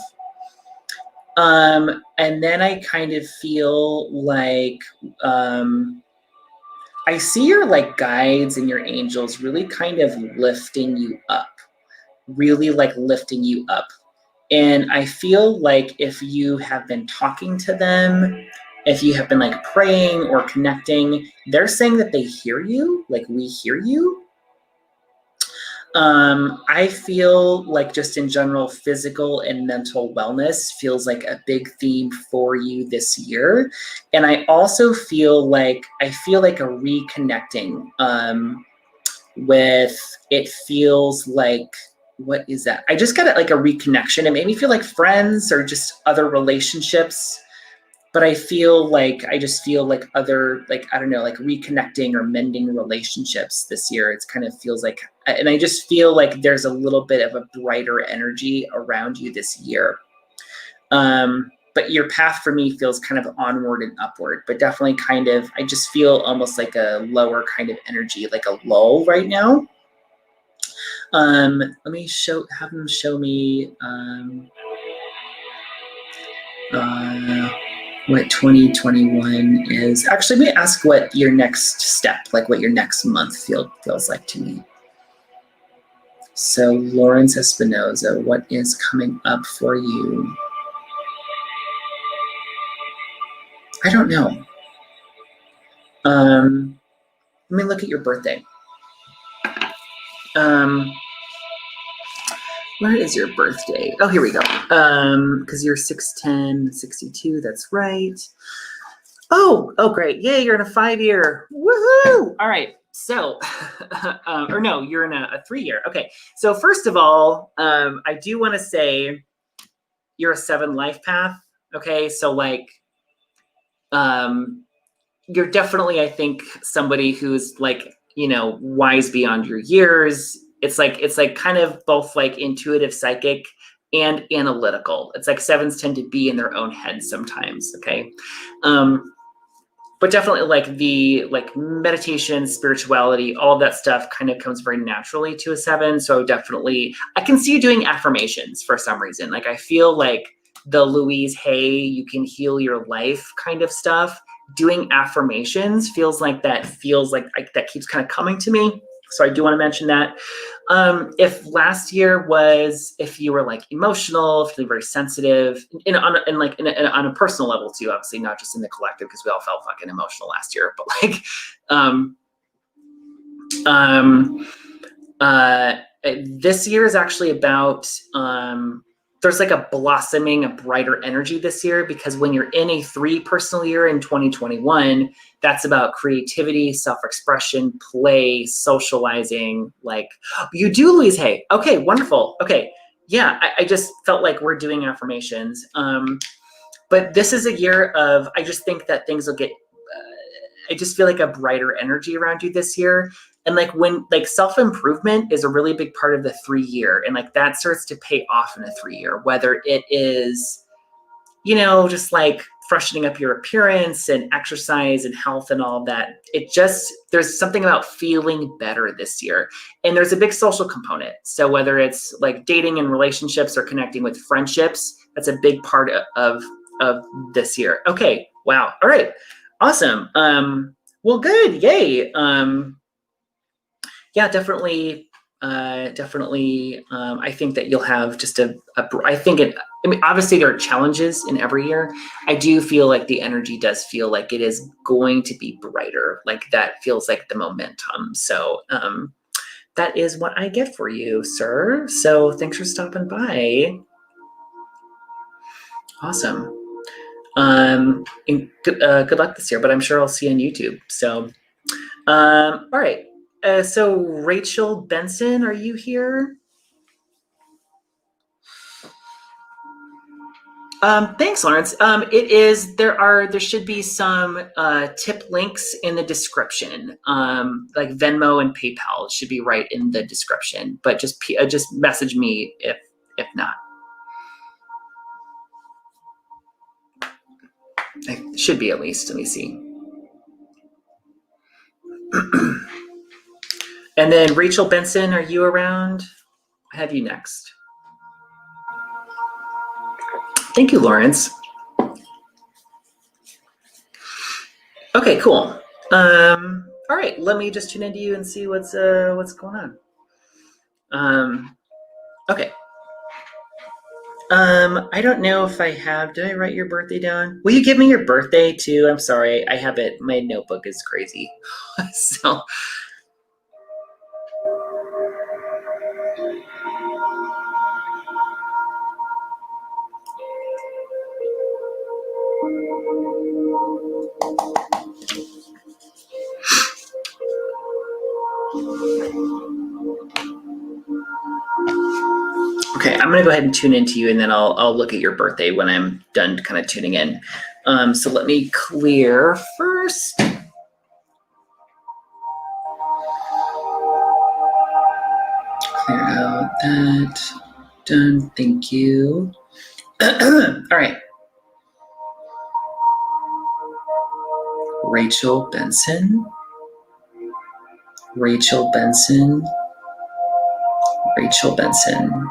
And then I kind of feel like I see your like guides and your angels really kind of lifting you up, really like lifting you up. And I feel like if you have been talking to them, if you have been like praying or connecting, they're saying that they hear you, like we hear you. I feel like just in general, physical and mental wellness feels like a big theme for you this year. And I also feel like a reconnecting with it feels like what is that? I just got like a reconnection. It made me feel like friends or just other relationships. But I just feel like other, like, I don't know, like reconnecting or mending relationships this year. It's kind of feels like, and I just feel like there's a little bit of a brighter energy around you this year. But your path for me feels kind of onward and upward, but definitely kind of, I just feel almost like a lower kind of energy, like a lull right now. Let me have them show me what 2021 is. Actually, let me ask what your next step, like what your next month feels like to me. So Lawrence Espinoza, what is coming up for you? I don't know. Let me look at your birthday. Where is your birthday? Oh, here we go. Because you're 6'10", 62, that's right. Oh, great. Yay, you're in a 5-year. Woohoo! All right. So, or no, you're in a 3-year. Okay. So first of all, I do want to say you're a 7 life path. Okay. So like, you're definitely, I think, somebody who's like, wise beyond your years. It's like kind of both like intuitive, psychic, and analytical. It's like 7s tend to be in their own heads sometimes. Okay. But definitely like the meditation, spirituality, all of that stuff kind of comes very naturally to a 7. So definitely I can see you doing affirmations for some reason. Like I feel like the Louise Hay, you can heal your life kind of stuff. Doing affirmations feels like that keeps kind of coming to me. So I do want to mention that. If last year if you were like emotional, feeling very sensitive, on a personal level too, obviously not just in the collective, because we all felt fucking emotional last year, but like, this year is actually about, there's like a blossoming, a brighter energy this year, because when you're in a 3 personal year in 2021, that's about creativity, self-expression, play, socializing. Like you do, Louise Hay. Okay, wonderful. Okay. Yeah, I just felt like we're doing affirmations. But this is a year of, I just think that things will get, I just feel like a brighter energy around you this year. And like when like self-improvement is a really big part of the 3-year, and like that starts to pay off in a 3-year, whether it is, just like freshening up your appearance and exercise and health and all that. There's something about feeling better this year. And there's a big social component. So whether it's like dating and relationships or connecting with friendships, that's a big part of this year. Okay. Wow. All right. Awesome. Well, good. Yay. Yeah, definitely. I think that you'll have just obviously there are challenges in every year. I do feel like the energy does feel like it is going to be brighter. Like that feels like the momentum. So, that is what I get for you, sir. So thanks for stopping by. Awesome. And good luck this year, but I'm sure I'll see you on YouTube. So, all right. So Rachel Benson, are you here? Thanks, Lawrence. There should be some tip links in the description, like Venmo and PayPal should be right in the description, but just message me if not. It should be, at least. Let me see. And then Rachel Benson, are you around? I have you next. Thank you, Lawrence. Okay, cool. All right, let me just tune into you and see what's going on. Okay. I don't know if I have. Did I write your birthday down? Will you give me your birthday too? I'm sorry, I have it. My notebook is crazy. So. Okay, I'm gonna go ahead and tune into you, and then I'll look at your birthday when I'm done kind of tuning in. So let me clear first. Clear out that. Done. Thank you. All right. Rachel Benson. Rachel Benson. Rachel Benson.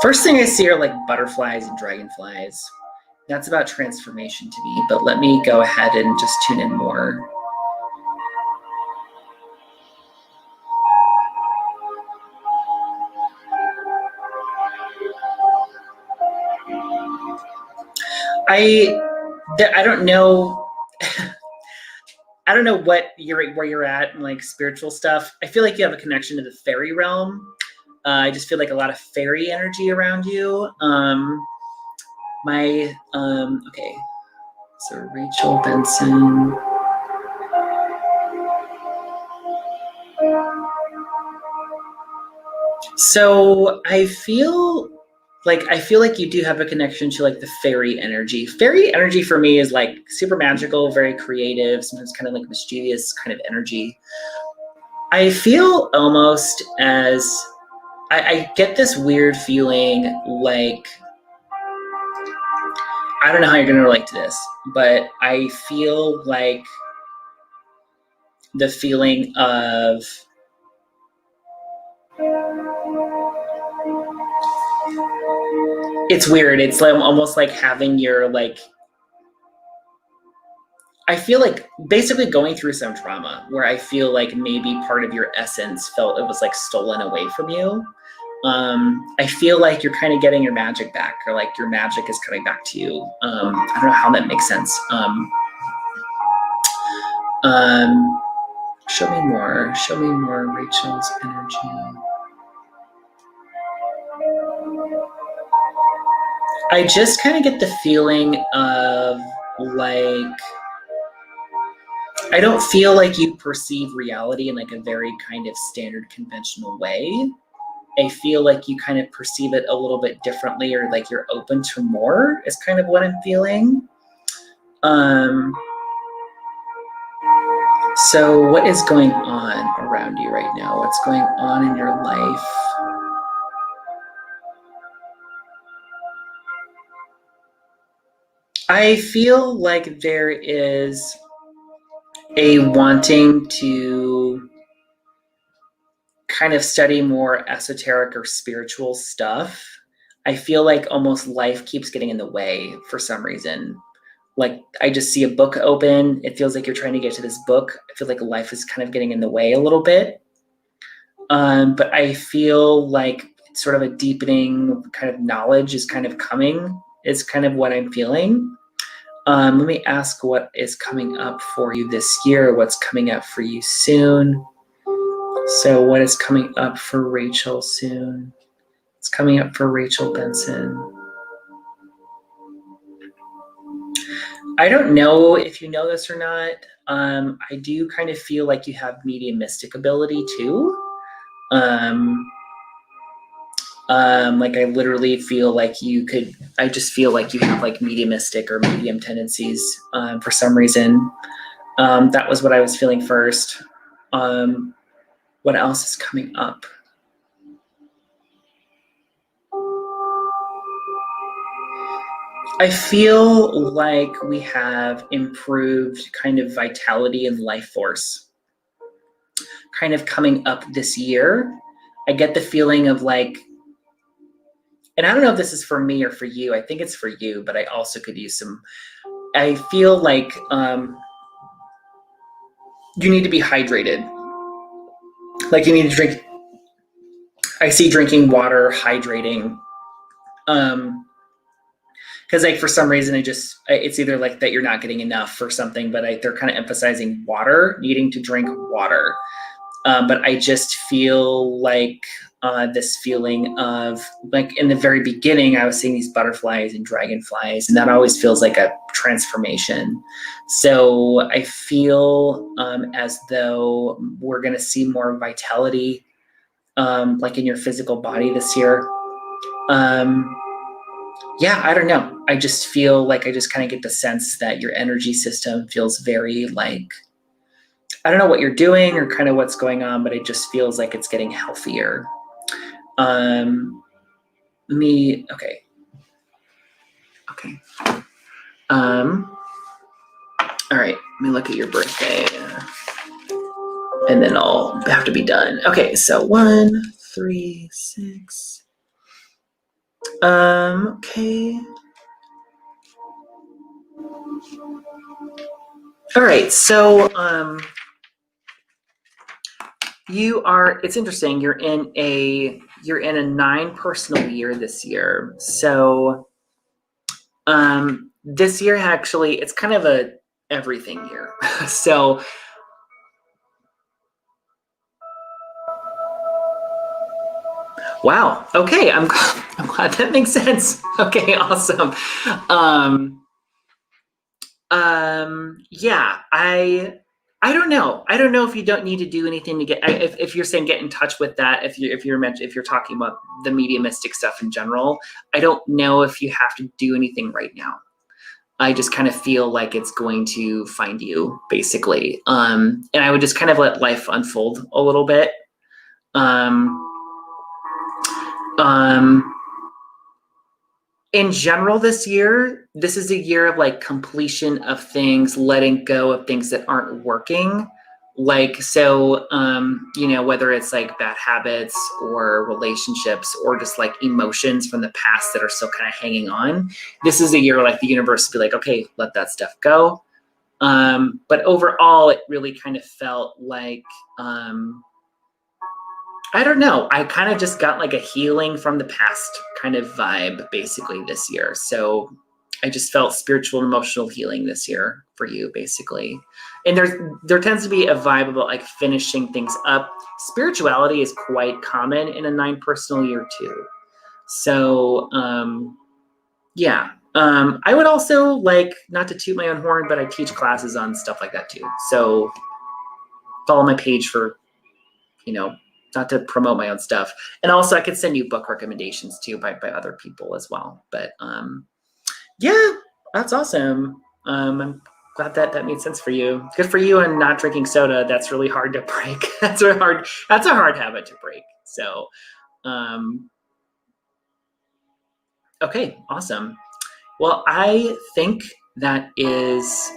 First thing I see are like butterflies and dragonflies. That's about transformation to me, but let me go ahead and just tune in more. I don't know. I don't know where you're at in like spiritual stuff. I feel like you have a connection to the fairy realm. I just feel like a lot of fairy energy around you. Okay. So Rachel Benson. So I feel like you do have a connection to like the fairy energy. Fairy energy for me is like super magical, very creative, sometimes kind of like mischievous kind of energy. I feel almost as I get this weird feeling like, I don't know how you're going to relate to this, but I feel like the feeling of it's weird. It's like almost like having your like, I feel like basically going through some trauma where I feel like maybe part of your essence felt it was like stolen away from you. I feel like you're kind of getting your magic back, or like your magic is coming back to you. I don't know how that makes sense. Show me more Rachel's energy. I just kind of get the feeling of like, I don't feel like you perceive reality in like a very kind of standard conventional way. I feel like you kind of perceive it a little bit differently, or like you're open to more is kind of what I'm feeling. So what is going on around you right now? What's going on in your life? I feel like there is a wanting to kind of study more esoteric or spiritual stuff. I feel like almost life keeps getting in the way for some reason. Like I just see a book open. It feels like you're trying to get to this book. I feel like life is kind of getting in the way a little bit. But I feel like sort of a deepening kind of knowledge is kind of coming, is kind of what I'm feeling. Let me ask what is coming up for you this year. What's coming up for you soon? So what is coming up for Rachel soon? It's coming up for Rachel Benson. I don't know if you know this or not. I do kind of feel like you have mediumistic ability too. Like I literally feel like I just feel like you have like mediumistic or medium tendencies for some reason. That was what I was feeling first. What else is coming up? I feel like we have improved kind of vitality and life force kind of coming up this year. I get the feeling of like, and I don't know if this is for me or for you. I think it's for you, but I also could use some. I feel like you need to be hydrated. Like you need to drink. I see drinking water, hydrating. Because like for some reason it's either like that you're not getting enough or something, but they're kind of emphasizing water, needing to drink water. But I just feel like this feeling of like in the very beginning, I was seeing these butterflies and dragonflies, and that always feels like a transformation. So I feel as though we're going to see more vitality like in your physical body this year. Yeah, I don't know. I just feel like I just kind of get the sense that your energy system feels very like, I don't know what you're doing or kind of what's going on, but it just feels like it's getting healthier. Okay. All right, let me look at your birthday. And then I'll have to be done. Okay, so 1, 3, 6. Okay. All right, so it's interesting, you're in a 9 personal year this year. So this year actually, it's kind of a everything year. So wow, okay, I'm glad that makes sense. Okay, awesome. Yeah, I don't know. I don't know if you don't need to do anything to get. If you're saying get in touch with that, if you're talking about the mediumistic stuff in general, I don't know if you have to do anything right now. I just kind of feel like it's going to find you, basically. And I would just kind of let life unfold a little bit. In general this year, this is a year of like completion of things, letting go of things that aren't working. Like, so, whether it's like bad habits or relationships or just like emotions from the past that are still kind of hanging on. This is a year like the universe will be like, okay, let that stuff go. But overall, it really kind of felt like, I don't know. I kind of just got like a healing from the past kind of vibe basically this year. So I just felt spiritual and emotional healing this year for you basically. And there tends to be a vibe about like finishing things up. Spirituality is quite common in a 9 personal year too. So yeah. I would also like, not to toot my own horn, but I teach classes on stuff like that too. So follow my page for, not to promote my own stuff. And also I could send you book recommendations too by other people as well. But yeah, that's awesome. I'm glad that made sense for you. Good for you and not drinking soda. That's really hard to break. That's a hard habit to break. So okay, awesome. Well, I think that is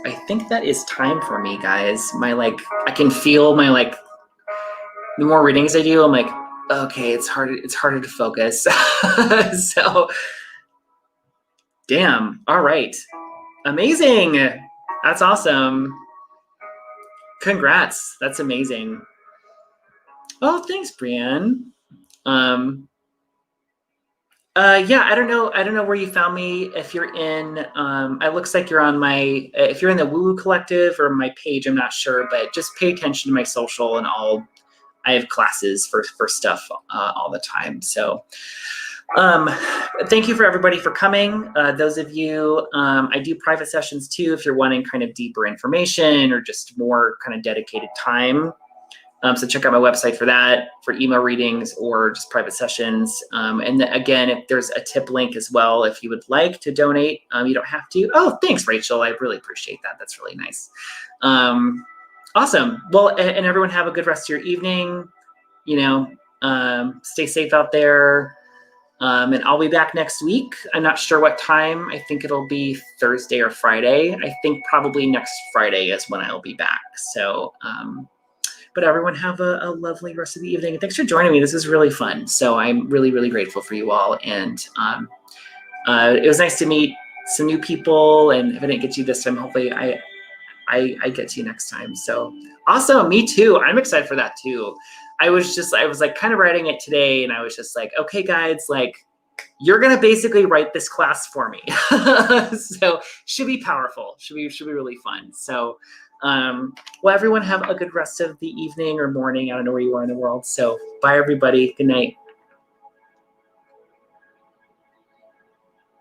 time for me, guys. I can feel my the more readings I do, I'm like, okay, it's harder to focus. So, damn. All right. Amazing. That's awesome. Congrats. That's amazing. Well, thanks, Brienne. Yeah, I don't know where you found me. If you're in, it looks like you're on if you're in the Woo Woo Collective or my page, I'm not sure, but just pay attention to my social and I have classes for stuff all the time. So Thank you for everybody for coming. Those of you, I do private sessions too if you're wanting kind of deeper information or just more kind of dedicated time. So check out my website for that, for email readings or just private sessions. And again, if there's a tip link as well, if you would like to donate, you don't have to. Oh, thanks, Rachel. I really appreciate that. That's really nice. Awesome. Well, and everyone have a good rest of your evening. Stay safe out there. And I'll be back next week. I'm not sure what time. I think it'll be Thursday or Friday. I think probably next Friday is when I'll be back. So, but everyone have a lovely rest of the evening. Thanks for joining me. This is really fun. So I'm really, really grateful for you all. And it was nice to meet some new people. And if I didn't get you this time, hopefully I get to you next time. So awesome. Me too. I'm excited for that too. I was like kind of writing it today and I was just like, okay, guys, like you're going to basically write this class for me. So should be powerful. Should be really fun. So, well, everyone have a good rest of the evening or morning. I don't know where you are in the world. So bye everybody. Good night.